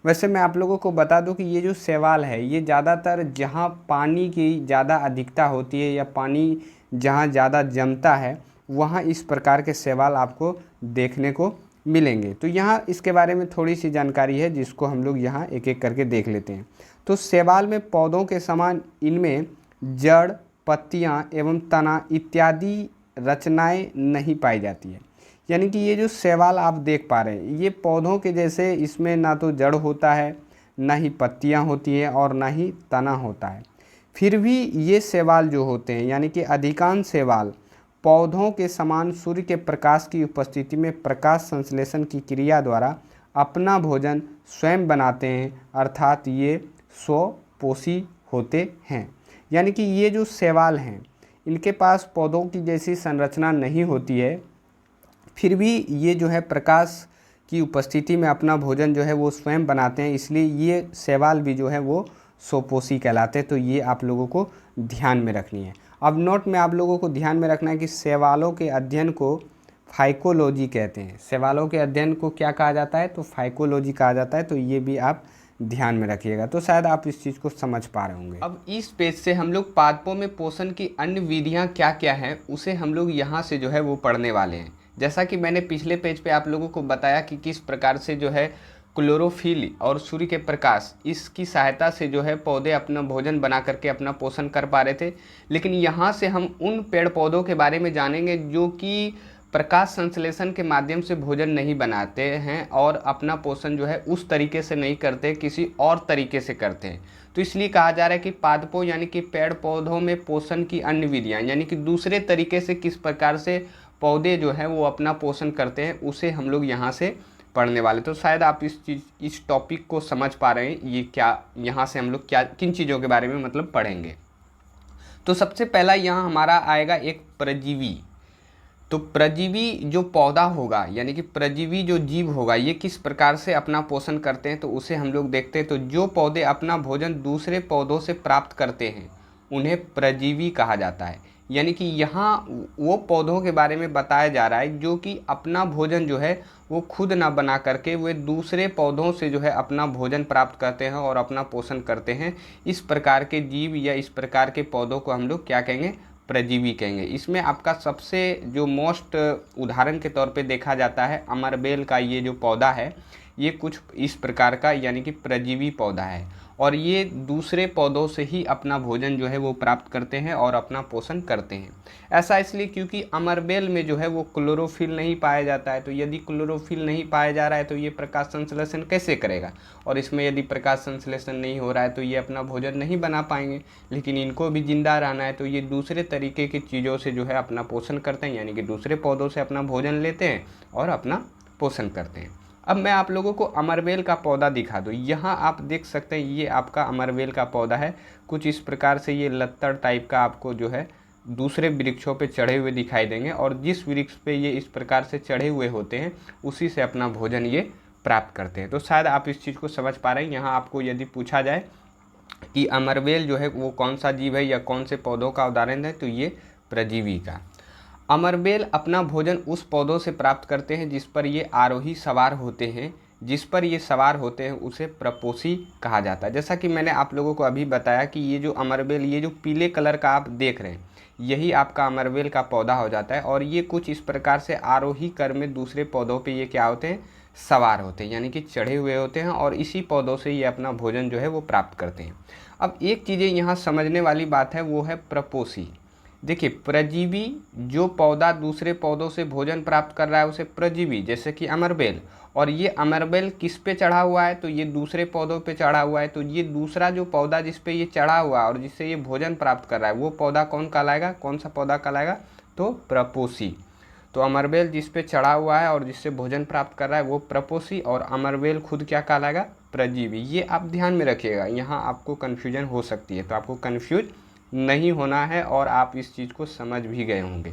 वैसे मैं आप लोगों को बता दूं कि ये जो शैवाल है ये ज़्यादातर जहाँ पानी की ज़्यादा अधिकता होती है, या पानी जहाँ ज़्यादा जमता है, वहाँ इस प्रकार के शैवाल आपको देखने को मिलेंगे। तो यहाँ इसके बारे में थोड़ी सी जानकारी है, जिसको हम लोग यहाँ एक एक करके देख लेते हैं। तो शैवाल में पौधों के समान इनमें जड़, पत्तियाँ एवं तना इत्यादि रचनाएं नहीं पाई जाती है। यानी कि ये जो शैवाल आप देख पा रहे हैं, ये पौधों के जैसे इसमें ना तो जड़ होता है, ना ही पत्तियां होती हैं, और ना ही तना होता है। फिर भी ये शैवाल जो होते हैं, यानी कि अधिकांश शैवाल पौधों के समान सूर्य के प्रकाश की उपस्थिति में प्रकाश संश्लेषण की क्रिया द्वारा अपना भोजन स्वयं बनाते हैं, अर्थात ये स्वपोषी होते हैं। यानी कि ये जो शैवाल हैं, इनके पास पौधों की जैसी संरचना नहीं होती है, फिर भी ये जो है प्रकाश की उपस्थिति में अपना भोजन जो है वो स्वयं बनाते हैं, इसलिए ये शैवाल भी जो है वो स्वपोषी कहलाते हैं। तो ये आप लोगों को ध्यान में रखनी है। अब नोट में आप लोगों को ध्यान में रखना है कि शैवालों के अध्ययन को फाइकोलॉजी कहते हैं। शैवालों के अध्ययन को क्या कहा जाता है? तो फाइकोलॉजी कहा जाता है। तो ये भी आप ध्यान में रखिएगा। तो शायद आप इस चीज़ को समझ पा रहे होंगे। अब इस पेज से हम लोग पादपों में पोषण की अन्य विधियां क्या क्या हैं उसे हम लोग यहाँ से जो है वो पढ़ने वाले हैं। जैसा कि मैंने पिछले पेज पे आप लोगों को बताया कि किस प्रकार से जो है क्लोरोफिल और सूर्य के प्रकाश, इसकी सहायता से जो है पौधे अपना भोजन बना करके अपना पोषण कर पा रहे थे। लेकिन यहाँ से हम उन पेड़ पौधों के बारे में जानेंगे जो कि प्रकाश संश्लेषण के माध्यम से भोजन नहीं बनाते हैं और अपना पोषण जो है उस तरीके से नहीं करते, किसी और तरीके से करते हैं। तो इसलिए कहा जा रहा है कि पादपों यानी कि पेड़ पौधों में पोषण की अन्य विधियाँ, यानी कि दूसरे तरीके से किस प्रकार से पौधे जो है वो अपना पोषण करते हैं, उसे हम लोग यहाँ से पढ़ने वाले। तो शायद आप इस टॉपिक को समझ पा रहे हैं, ये क्या यहाँ से हम लोग क्या किन चीज़ों के बारे में मतलब पढ़ेंगे। तो सबसे पहला यहाँ हमारा आएगा एक परजीवी। तो परजीवी जो पौधा होगा यानी कि परजीवी जो जीव होगा, ये किस प्रकार से अपना पोषण करते हैं, तो उसे हम लोग देखते हैं। तो जो पौधे अपना भोजन दूसरे पौधों से प्राप्त करते हैं उन्हें परजीवी कहा जाता है। यानी कि यहाँ वो पौधों के बारे में बताया जा रहा है जो कि अपना भोजन जो है वो खुद ना बना करके वे दूसरे पौधों से जो है अपना भोजन प्राप्त करते हैं और अपना पोषण करते हैं। इस प्रकार के जीव या इस प्रकार के पौधों को हम लोग क्या कहेंगे, परजीवी कहेंगे। इसमें आपका सबसे जो मोस्ट उदाहरण के तौर पे देखा जाता है अमरबेल का ये जो पौधा है, ये कुछ इस प्रकार का यानी कि परजीवी पौधा है और ये दूसरे पौधों से ही अपना भोजन जो है वो प्राप्त करते हैं और अपना पोषण करते हैं। ऐसा इसलिए क्योंकि अमरबेल में जो है वो क्लोरोफिल नहीं पाया जाता है। तो यदि क्लोरोफिल नहीं पाया जा रहा है तो ये प्रकाश संश्लेषण कैसे करेगा, और इसमें यदि प्रकाश संश्लेषण नहीं हो रहा है तो ये अपना भोजन नहीं बना पाएंगे। लेकिन इनको भी जिंदा रहना है तो ये दूसरे तरीके की चीज़ों से जो है अपना पोषण करते हैं, यानी कि दूसरे पौधों से अपना भोजन लेते हैं और अपना पोषण करते हैं। अब मैं आप लोगों को अमरबेल का पौधा दिखा दूँ। यहाँ आप देख सकते हैं ये आपका अमरबेल का पौधा है। कुछ इस प्रकार से ये लत्तर टाइप का आपको जो है दूसरे वृक्षों पे चढ़े हुए दिखाई देंगे और जिस वृक्ष पे ये इस प्रकार से चढ़े हुए होते हैं उसी से अपना भोजन ये प्राप्त करते हैं। तो शायद आप इस चीज़ को समझ पा रहे हैं। यहाँ आपको यदि पूछा जाए कि अमरबेल जो है वो कौन सा जीव है या कौन से पौधों का उदाहरण है, तो ये परजीवी का। अमरबेल अपना भोजन उस पौधों से प्राप्त करते हैं जिस पर ये आरोही सवार होते हैं। जिस पर ये सवार होते हैं उसे प्रपोसी कहा जाता है। जैसा कि मैंने आप लोगों को अभी बताया कि ये जो अमरबेल, ये जो पीले कलर का आप देख रहे हैं, यही आपका अमरबेल का पौधा हो जाता है और ये कुछ इस प्रकार से आरोही क्रम में दूसरे पौधों पे ये क्या होते हैं, सवार होते हैं, यानी कि चढ़े हुए होते हैं और इसी पौधों से ये अपना भोजन जो है वो प्राप्त करते हैं। अब एक चीज़ें यहाँ समझने वाली बात है, वो है प्रपोसी। देखिए, परजीवी जो पौधा दूसरे पौधों से भोजन प्राप्त कर रहा है उसे परजीवी, जैसे कि अमरबेल। और ये अमरबेल किस पे चढ़ा हुआ है, तो ये दूसरे पौधों पे चढ़ा हुआ है। तो ये दूसरा जो पौधा जिस पे ये चढ़ा हुआ है और जिससे ये भोजन प्राप्त कर रहा है वो पौधा कौन कहलाएगा, कौन सा पौधा कहलाएगा, तो प्रपोसी। तो अमरबेल जिस पे चढ़ा हुआ है और जिससे भोजन प्राप्त कर रहा है वो प्रपोसी, और अमरबेल खुद क्या कहलाएगा, परजीवी। ये आप ध्यान में रखिएगा, यहाँ आपको कन्फ्यूजन हो सकती है, तो आपको कन्फ्यूज नहीं होना है और आप इस चीज़ को समझ भी गए होंगे।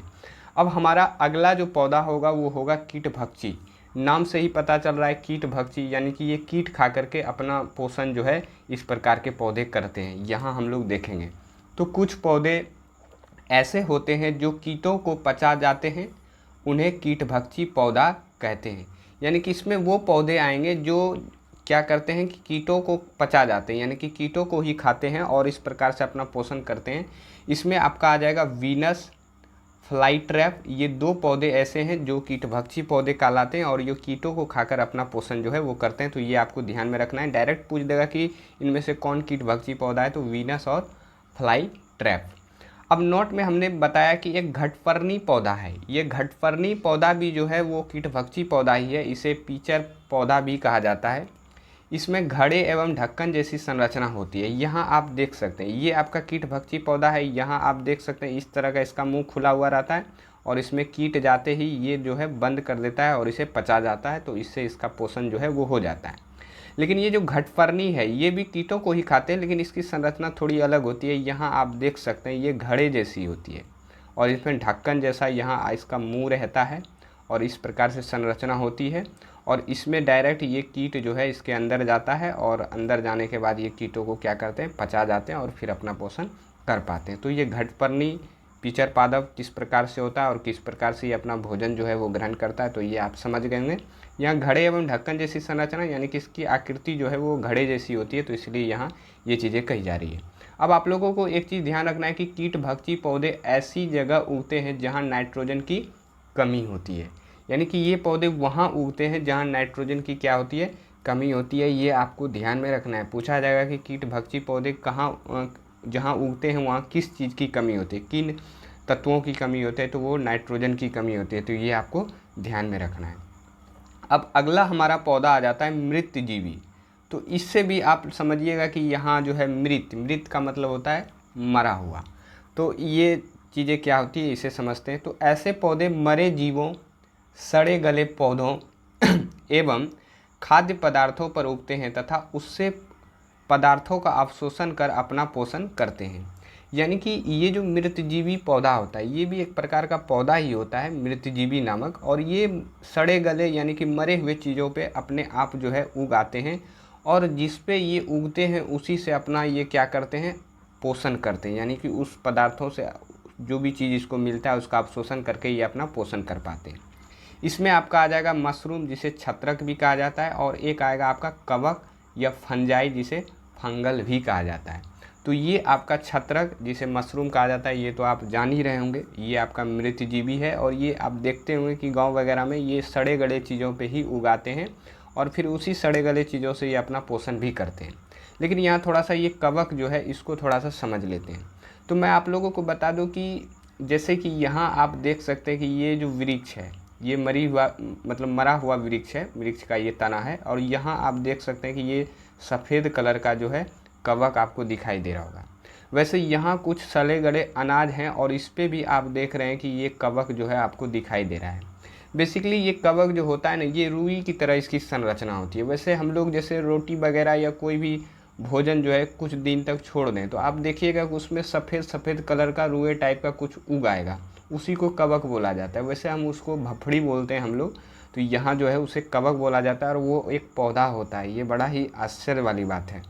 अब हमारा अगला जो पौधा होगा वो होगा कीटभक्षी। नाम से ही पता चल रहा है कीटभक्षी, यानी कि ये कीट खा करके अपना पोषण जो है इस प्रकार के पौधे करते हैं। यहाँ हम लोग देखेंगे तो कुछ पौधे ऐसे होते हैं जो कीटों को पचा जाते हैं, उन्हें कीटभक्षी पौधा कहते हैं। यानी कि इसमें वो पौधे आएंगे जो क्या करते हैं कि कीटों को पचा जाते हैं, यानी कि कीटों को ही खाते हैं और इस प्रकार से अपना पोषण करते हैं। इसमें आपका आ जाएगा वीनस फ्लाईट्रैप। ये दो पौधे ऐसे हैं जो कीटभक्षी पौधे कहलाते हैं और ये कीटों को खाकर अपना पोषण जो है वो करते हैं। तो ये आपको ध्यान में रखना है। डायरेक्ट पूछ देगा कि इनमें से कौन कीटभक्षी पौधा है, तो वीनस और फ्लाईट्रैप। अब नोट में हमने बताया कि एक घटपर्णी पौधा है। ये घटपर्णी पौधा भी जो है वो कीटभक्षी पौधा ही है। इसे पीचर पौधा भी कहा जाता है। इसमें घड़े एवं ढक्कन जैसी संरचना होती है। यहाँ आप देख सकते हैं ये आपका कीटभक्षी पौधा है। यहाँ आप देख सकते हैं इस तरह का इसका मुंह खुला हुआ रहता है और इसमें कीट जाते ही ये जो है बंद कर देता है और इसे पचा जाता है, तो इससे इसका पोषण जो है वो हो जाता है। लेकिन ये जो घटपर्णी है ये भी कीटों को ही खाते हैं, लेकिन इसकी संरचना थोड़ी अलग होती है। यहाँ आप देख सकते हैं ये घड़े जैसी होती है और इसमें ढक्कन जैसा यहाँ इसका मुँह रहता है और इस प्रकार से संरचना होती है। और इसमें डायरेक्ट ये कीट जो है इसके अंदर जाता है और अंदर जाने के बाद ये कीटों को क्या करते हैं, पचा जाते हैं और फिर अपना पोषण कर पाते हैं। तो ये घटपर्णी पीचर पादप किस प्रकार से होता है और किस प्रकार से ये अपना भोजन जो है वो ग्रहण करता है, तो ये आप समझ गए होंगे। यहाँ घड़े एवं ढक्कन जैसी संरचना, यानी कि इसकी आकृति जो है वो घड़े जैसी होती है, तो इसलिए यहाँ ये चीज़ें कही जा रही है। अब आप लोगों को एक चीज़ ध्यान रखना है कि कीटभक्षी पौधे ऐसी जगह उगते हैं जहाँ नाइट्रोजन की कमी होती है। यानी कि ये पौधे वहाँ उगते हैं जहाँ नाइट्रोजन की क्या होती है, कमी होती है, ये आपको ध्यान में रखना है। पूछा जाएगा कि कीट भक्षी पौधे कहाँ जहाँ उगते हैं वहाँ किस चीज़ की कमी होती है, किन तत्वों की कमी होती है, तो वो नाइट्रोजन की कमी होती है। तो ये आपको ध्यान में रखना है। अब अगला हमारा पौधा आ जाता है मृतजीवी। तो इससे भी आप समझिएगा कि यहाँ जो है मृत का मतलब होता है मरा हुआ। तो ये चीज़ें क्या होती है इसे समझते हैं। तो ऐसे पौधे मरे जीवों, सड़े गले पौधों एवं खाद्य पदार्थों पर उगते हैं तथा उससे पदार्थों का अवशोषण कर अपना पोषण करते हैं। यानी कि ये जो मृतजीवी पौधा होता है ये भी एक प्रकार का पौधा ही होता है, मृतजीवी नामक। और ये सड़े गले यानी कि मरे हुए चीज़ों पे अपने आप जो है उग आते हैं, और जिस पे ये उगते हैं उसी से अपना ये क्या करते हैं, पोषण करते हैं। यानी कि उस पदार्थों से जो भी चीज़ इसको मिलता है उसका अवशोषण करके ये अपना पोषण कर पाते हैं। इसमें आपका आ जाएगा मशरूम, जिसे छत्रक भी कहा जाता है, और एक आएगा आपका कवक या फंजाई, जिसे फंगल भी कहा जाता है। तो ये आपका छत्रक, जिसे मशरूम कहा जाता है, ये तो आप जान ही रहे होंगे, ये आपका मृतजीवी है। और ये आप देखते होंगे कि गांव वगैरह में ये सड़े गले चीज़ों पे ही उगाते हैं और फिर उसी सड़े गले चीज़ों से ये अपना पोषण भी करते हैं। लेकिन यहाँ थोड़ा सा ये कवक जो है इसको थोड़ा सा समझ लेते हैं। तो मैं आप लोगों को बता दूँ कि जैसे कि यहाँ आप देख सकते हैं कि ये जो वृक्ष है ये मरा हुआ वृक्ष है, वृक्ष का ये तना है। और यहाँ आप देख सकते हैं कि ये सफ़ेद कलर का जो है कवक आपको दिखाई दे रहा होगा। वैसे यहाँ कुछ सड़े गले अनाज हैं और इस पे भी आप देख रहे हैं कि ये कवक जो है आपको दिखाई दे रहा है। बेसिकली ये कवक जो होता है ना, ये रुई की तरह इसकी संरचना होती है। वैसे हम लोग जैसे रोटी वगैरह या कोई भी भोजन जो है कुछ दिन तक छोड़ दें तो आप देखिएगा कि उसमें सफ़ेद कलर का रुई टाइप का कुछ उग आएगा, उसी को कवक बोला जाता है। वैसे हम उसको भफड़ी बोलते हैं हम लोग, तो यहाँ जो है उसे कवक बोला जाता है और वो एक पौधा होता है। ये बड़ा ही आश्चर्य वाली बात है,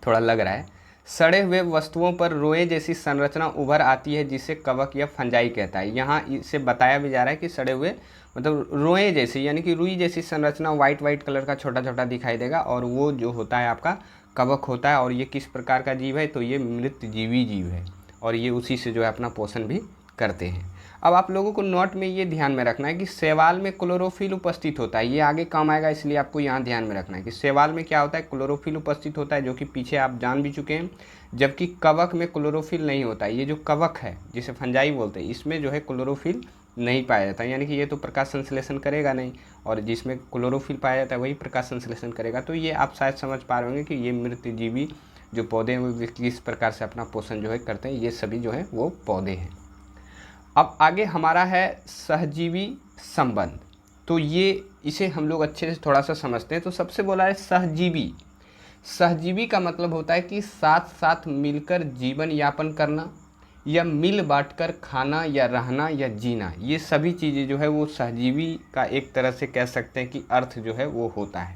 थोड़ा लग रहा है। सड़े हुए वस्तुओं पर रोए जैसी संरचना उभर आती है जिसे कवक या फंजाई कहता है। यहाँ इसे बताया भी जा रहा है कि सड़े हुए मतलब रोए जैसी यानी कि रुई जैसी संरचना वाइट कलर का छोटा छोटा दिखाई देगा, और वो जो होता है आपका कवक होता है। और ये किस प्रकार का जीव है, तो ये मृतजीवी जीव है और ये उसी से जो है अपना पोषण भी करते हैं। अब आप लोगों को नोट में ये ध्यान में रखना है कि शैवाल में क्लोरोफिल उपस्थित होता है। ये आगे काम आएगा, इसलिए आपको यहाँ ध्यान में रखना है कि शैवाल में क्या होता है, क्लोरोफिल उपस्थित होता है, जो कि पीछे आप जान भी चुके हैं। जबकि कवक में क्लोरोफिल नहीं होता है। ये जो कवक है जिसे फंजाई बोलते हैं, इसमें जो है क्लोरोफिल नहीं पाया जाता, यानी कि ये तो प्रकाश संश्लेषण करेगा नहीं, और जिसमें क्लोरोफिल पाया जाता है वही प्रकाश संश्लेषण करेगा। तो ये आप शायद समझ पा रहे होंगे कि ये मृतजीवी जो पौधे हैं वो किस प्रकार से अपना पोषण जो है करते हैं। ये सभी जो है वो पौधे हैं। अब आगे हमारा है सहजीवी संबंध। तो ये इसे हम लोग अच्छे से थोड़ा सा समझते हैं। तो सबसे बोला है सहजीवी। सहजीवी का मतलब होता है कि साथ साथ मिलकर जीवन यापन करना या मिल बांटकर खाना या रहना या जीना, ये सभी चीज़ें जो है वो सहजीवी का एक तरह से कह सकते हैं कि अर्थ जो है वो होता है।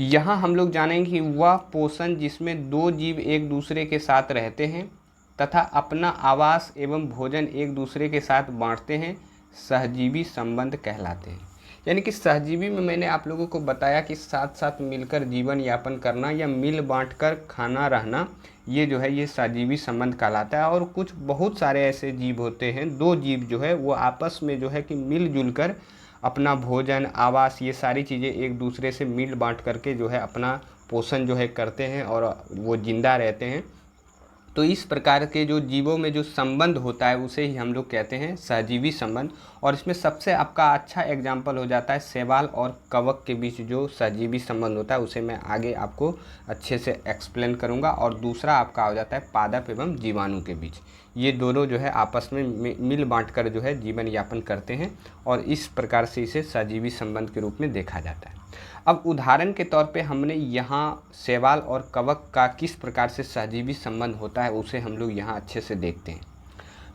यहाँ हम लोग जानेंगे कि वह पोषण जिसमें दो जीव एक दूसरे के साथ रहते हैं तथा अपना आवास एवं भोजन एक दूसरे के साथ बांटते हैं, सहजीवी संबंध कहलाते हैं। यानी कि सहजीवी में मैंने आप लोगों को बताया कि साथ साथ मिलकर जीवन यापन करना या मिल बांटकर खाना रहना, ये जो है ये सहजीवी संबंध कहलाता है। और कुछ बहुत सारे ऐसे जीव होते हैं, दो जीव जो है वो आपस में जो है कि मिलजुल कर अपना भोजन आवास ये सारी चीज़ें एक दूसरे से मिल बांट करके जो है अपना पोषण जो है करते हैं और वो जिंदा रहते हैं। तो इस प्रकार के जो जीवों में जो संबंध होता है उसे ही हम लोग कहते हैं सहजीवी संबंध। और इसमें सबसे आपका अच्छा एग्जाम्पल हो जाता है शैवाल और कवक के बीच जो सहजीवी संबंध होता है, उसे मैं आगे आपको अच्छे से एक्सप्लेन करूंगा। और दूसरा आपका हो जाता है पादप एवं जीवाणु के बीच। ये दोनों जो है आपस में मिल बांटकर जो है जीवन यापन करते हैं और इस प्रकार से इसे सहजीवी संबंध के रूप में देखा जाता है। अब उदाहरण के तौर पे हमने यहाँ शैवाल और कवक का किस प्रकार से सहजीवी संबंध होता है उसे हम लोग यहाँ अच्छे से देखते हैं।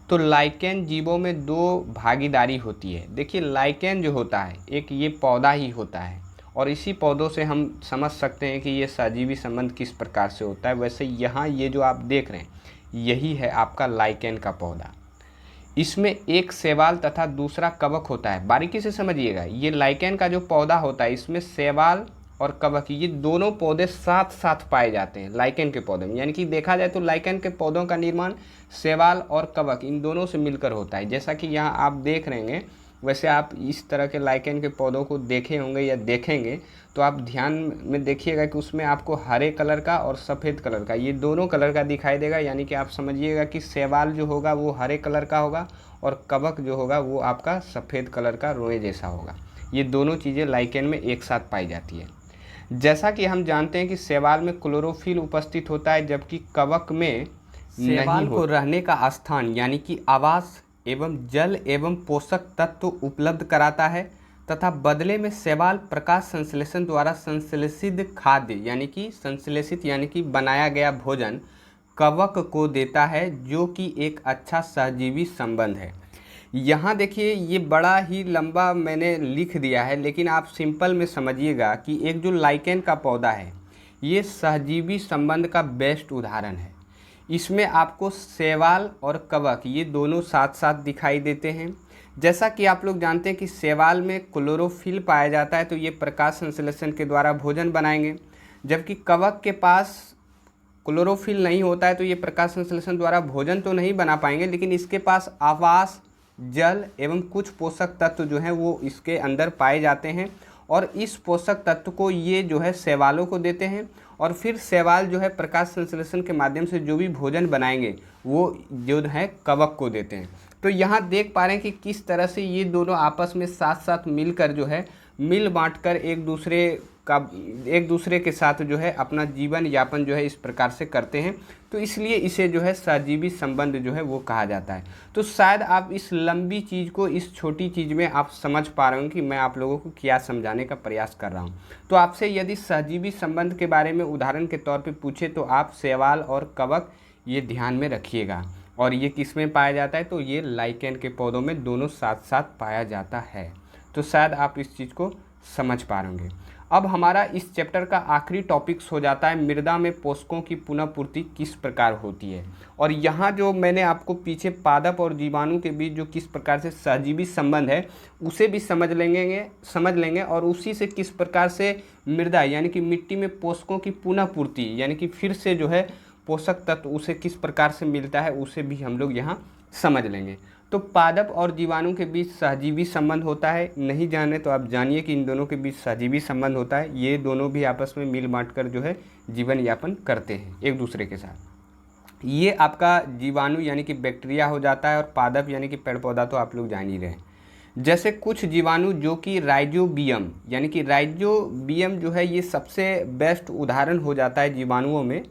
तो लाइकेन जीवों में दो भागीदारी होती है। देखिए लाइकेन जो होता है एक ये पौधा ही होता है और इसी पौधों से हम समझ सकते हैं कि ये सहजीवी संबंध किस प्रकार से होता है। वैसे यहाँ ये जो आप देख रहे हैं यही है आपका लाइकेन का पौधा। इसमें एक शैवाल तथा दूसरा कवक होता है। बारीकी से समझिएगा, ये लाइकेन का जो पौधा होता है इसमें शैवाल और कवक ये दोनोंदोनों पौधे साथ साथ पाए जाते हैं लाइकेन के पौधे में। यानी कि देखा जाए तो लाइकेन के पौधों का निर्माण शैवाल और कवक इन दोनों से मिलकर होता है। जैसा कि यहाँ आप देख रहे हैं वैसे आप इस तरह के लाइकेन के पौधों को देखे होंगे या देखेंगे तो आप ध्यान में देखिएगा कि उसमें आपको हरे कलर का और सफ़ेद कलर का, ये दोनों कलर का दिखाई देगा। यानी कि आप समझिएगा कि शैवाल जो होगा वो हरे कलर का होगा और कवक जो होगा वो आपका सफ़ेद कलर का रोए जैसा होगा। ये दोनों चीज़ें लाइकेन में एक साथ पाई जाती है। जैसा कि हम जानते हैं कि शैवाल में क्लोरोफिल उपस्थित होता है, जबकि कवक में शैवाल को रहने का स्थान यानी कि आवास एवं जल एवं पोषक तत्व उपलब्ध कराता है, तथा बदले में शैवाल प्रकाश संश्लेषण द्वारा संश्लेषित खाद्य यानी कि बनाया गया भोजन कवक को देता है, जो कि एक अच्छा सहजीवी संबंध है। यहाँ देखिए ये बड़ा ही लंबा मैंने लिख दिया है, लेकिन आप सिंपल में समझिएगा कि एक जो लाइकेन का पौधा है ये सहजीवी संबंध का बेस्ट उदाहरण है। इसमें आपको शैवाल और कवक ये दोनों साथ साथ दिखाई देते हैं। जैसा कि आप लोग जानते हैं कि शैवाल में क्लोरोफिल पाया जाता है, तो ये प्रकाश संश्लेषण के द्वारा भोजन बनाएंगे, जबकि कवक के पास क्लोरोफिल नहीं होता है, तो ये प्रकाश संश्लेषण द्वारा भोजन तो नहीं बना पाएंगे, लेकिन इसके पास आवास, जल एवं कुछ पोषक तत्व जो हैं वो इसके अंदर पाए जाते हैं, और इस पोषक तत्व को ये जो है शैवालों को देते हैं, और फिर शैवाल जो है प्रकाश संश्लेषण के माध्यम से जो भी भोजन बनाएंगे वो जो है कवक को देते हैं। तो यहाँ देख पा रहे हैं कि किस तरह से ये दोनों आपस में साथ साथ मिलकर जो है मिल बांटकर एक दूसरे के साथ जो है अपना जीवन यापन जो है इस प्रकार से करते हैं। तो इसलिए इसे जो है सहजीवी संबंध जो है वो कहा जाता है। तो शायद आप इस लंबी चीज़ को इस छोटी चीज़ में आप समझ पा रहे हो कि मैं आप लोगों को क्या समझाने का प्रयास कर रहा हूँ। तो आपसे यदि सहजीवी संबंध के बारे में उदाहरण के तौर पर पूछे तो आप शैवाल और कवक ये ध्यान में रखिएगा। और ये किस में पाया जाता है, तो ये लाइकेन के पौधों में दोनों साथ साथ पाया जाता है। तो शायद आप इस चीज़ को समझ पा रहे होंगे। अब हमारा इस चैप्टर का आखिरी टॉपिक्स हो जाता है मृदा में पोषकों की पुनः पूर्ति किस प्रकार होती है। और यहाँ जो मैंने आपको पीछे पादप और जीवाणु के बीच जो किस प्रकार से सहजीवी संबंध है उसे भी समझ लेंगे और उसी से किस प्रकार से मृदा यानी कि मिट्टी में पोषकों की पुनः पूर्ति यानी कि फिर से जो है पोषक तत्व उसे किस प्रकार से मिलता है उसे भी हम लोग यहाँ समझ लेंगे। तो पादप और जीवाणु के बीच सहजीवी संबंध होता है, नहीं जाने तो आप जानिए कि इन दोनों के बीच सहजीवी संबंध होता है। ये दोनों भी आपस में मिल बांट कर जो है जीवन यापन करते हैं एक दूसरे के साथ। ये आपका जीवाणु यानी कि बैक्टीरिया हो जाता है, और पादप यानी कि पेड़ पौधा तो आप लोग जान ही रहे हैं। जैसे कुछ जीवाणु जो कि राइजोबियम यानी कि राइजोबियम जो है ये सबसे बेस्ट उदाहरण हो जाता है जीवाणुओं में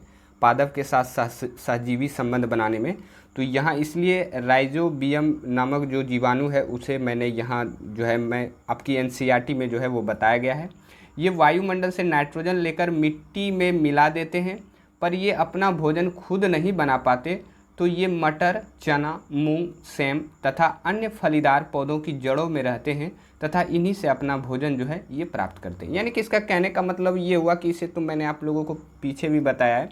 पादप के साथ सहजीवी संबंध बनाने में। तो यहाँ इसलिए राइजोबियम नामक जो जीवाणु है उसे मैंने यहाँ जो है मैं आपकी एनसीईआरटी में जो है वो बताया गया है। ये वायुमंडल से नाइट्रोजन लेकर मिट्टी में मिला देते हैं, पर ये अपना भोजन खुद नहीं बना पाते। तो ये मटर, चना, मूंग, सेम तथा अन्य फलीदार पौधों की जड़ों में रहते हैं तथा इन्हीं से अपना भोजन जो है ये प्राप्त करते हैं। यानी कि इसका कहने का मतलब ये हुआ कि इसे तो मैंने आप लोगों को पीछे भी बताया है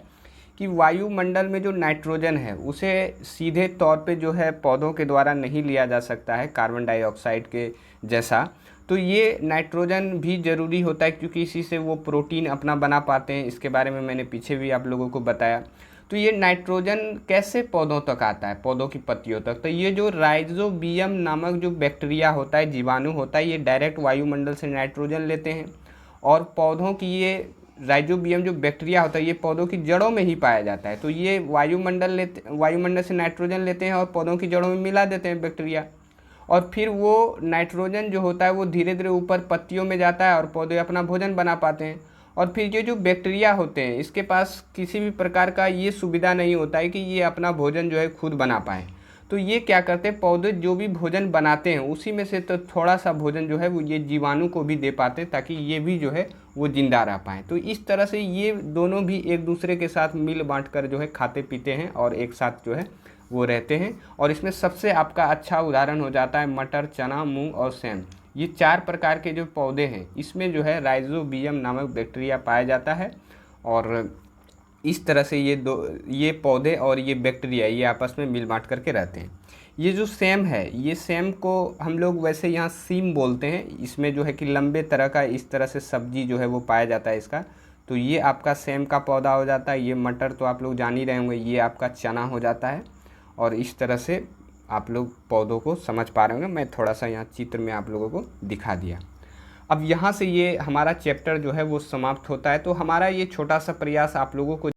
कि वायुमंडल में जो नाइट्रोजन है उसे सीधे तौर पे जो है पौधों के द्वारा नहीं लिया जा सकता है कार्बन डाइऑक्साइड के जैसा। तो ये नाइट्रोजन भी ज़रूरी होता है क्योंकि इसी से वो प्रोटीन अपना बना पाते हैं। इसके बारे में मैंने पीछे भी आप लोगों को बताया। तो ये नाइट्रोजन कैसे पौधों तक आता है, पौधों की पत्तियों तक। तो ये जो राइजोबियम नामक जो बैक्टीरिया होता है, जीवाणु होता है, ये डायरेक्ट वायुमंडल से नाइट्रोजन लेते हैं, और पौधों की ये राइजोबियम जो बैक्टीरिया होता है ये पौधों की जड़ों में ही पाया जाता है। तो ये वायुमंडल से नाइट्रोजन लेते हैं और पौधों की जड़ों में मिला देते हैं बैक्टीरिया, और फिर वो नाइट्रोजन जो होता है वो धीरे धीरे ऊपर पत्तियों में जाता है और पौधे अपना भोजन बना पाते हैं। और फिर ये जो बैक्टीरिया होते हैं इसके पास किसी भी प्रकार का ये सुविधा नहीं होता है कि ये अपना भोजन जो है खुद बना पाएँ। तो ये क्या करते हैं, पौधे जो भी भोजन बनाते हैं उसी में से तो थोड़ा सा भोजन जो है वो ये जीवाणु को भी दे पाते हैं ताकि ये भी जो है वो जिंदा रह पाएँ। तो इस तरह से ये दोनों भी एक दूसरे के साथ मिल बांट कर जो है खाते पीते हैं और एक साथ जो है वो रहते हैं। और इसमें सबसे आपका अच्छा उदाहरण हो जाता है मटर, चना, मूंग और सेम। ये 4 प्रकार के जो पौधे हैं इसमें जो है राइजोबियम नामक बैक्टीरिया पाया जाता है, और इस तरह से ये पौधे और ये बैक्टीरिया ये आपस में मिल बांट करके रहते हैं। ये जो सेम है, ये सेम को हम लोग वैसे यहाँ सीम बोलते हैं। इसमें जो है कि लंबे तरह का इस तरह से सब्जी जो है वो पाया जाता है इसका। तो ये आपका सेम का पौधा हो जाता है। ये मटर तो आप लोग जान ही रहे होंगे, ये आपका चना हो जाता है। और इस तरह से आप लोग पौधों को समझ पा रहे होंगे। मैं थोड़ा सा यहाँ चित्र में आप लोगों को दिखा दिया। अब यहाँ से ये हमारा चैप्टर जो है वो समाप्त होता है। तो हमारा ये छोटा सा प्रयास आप लोगों को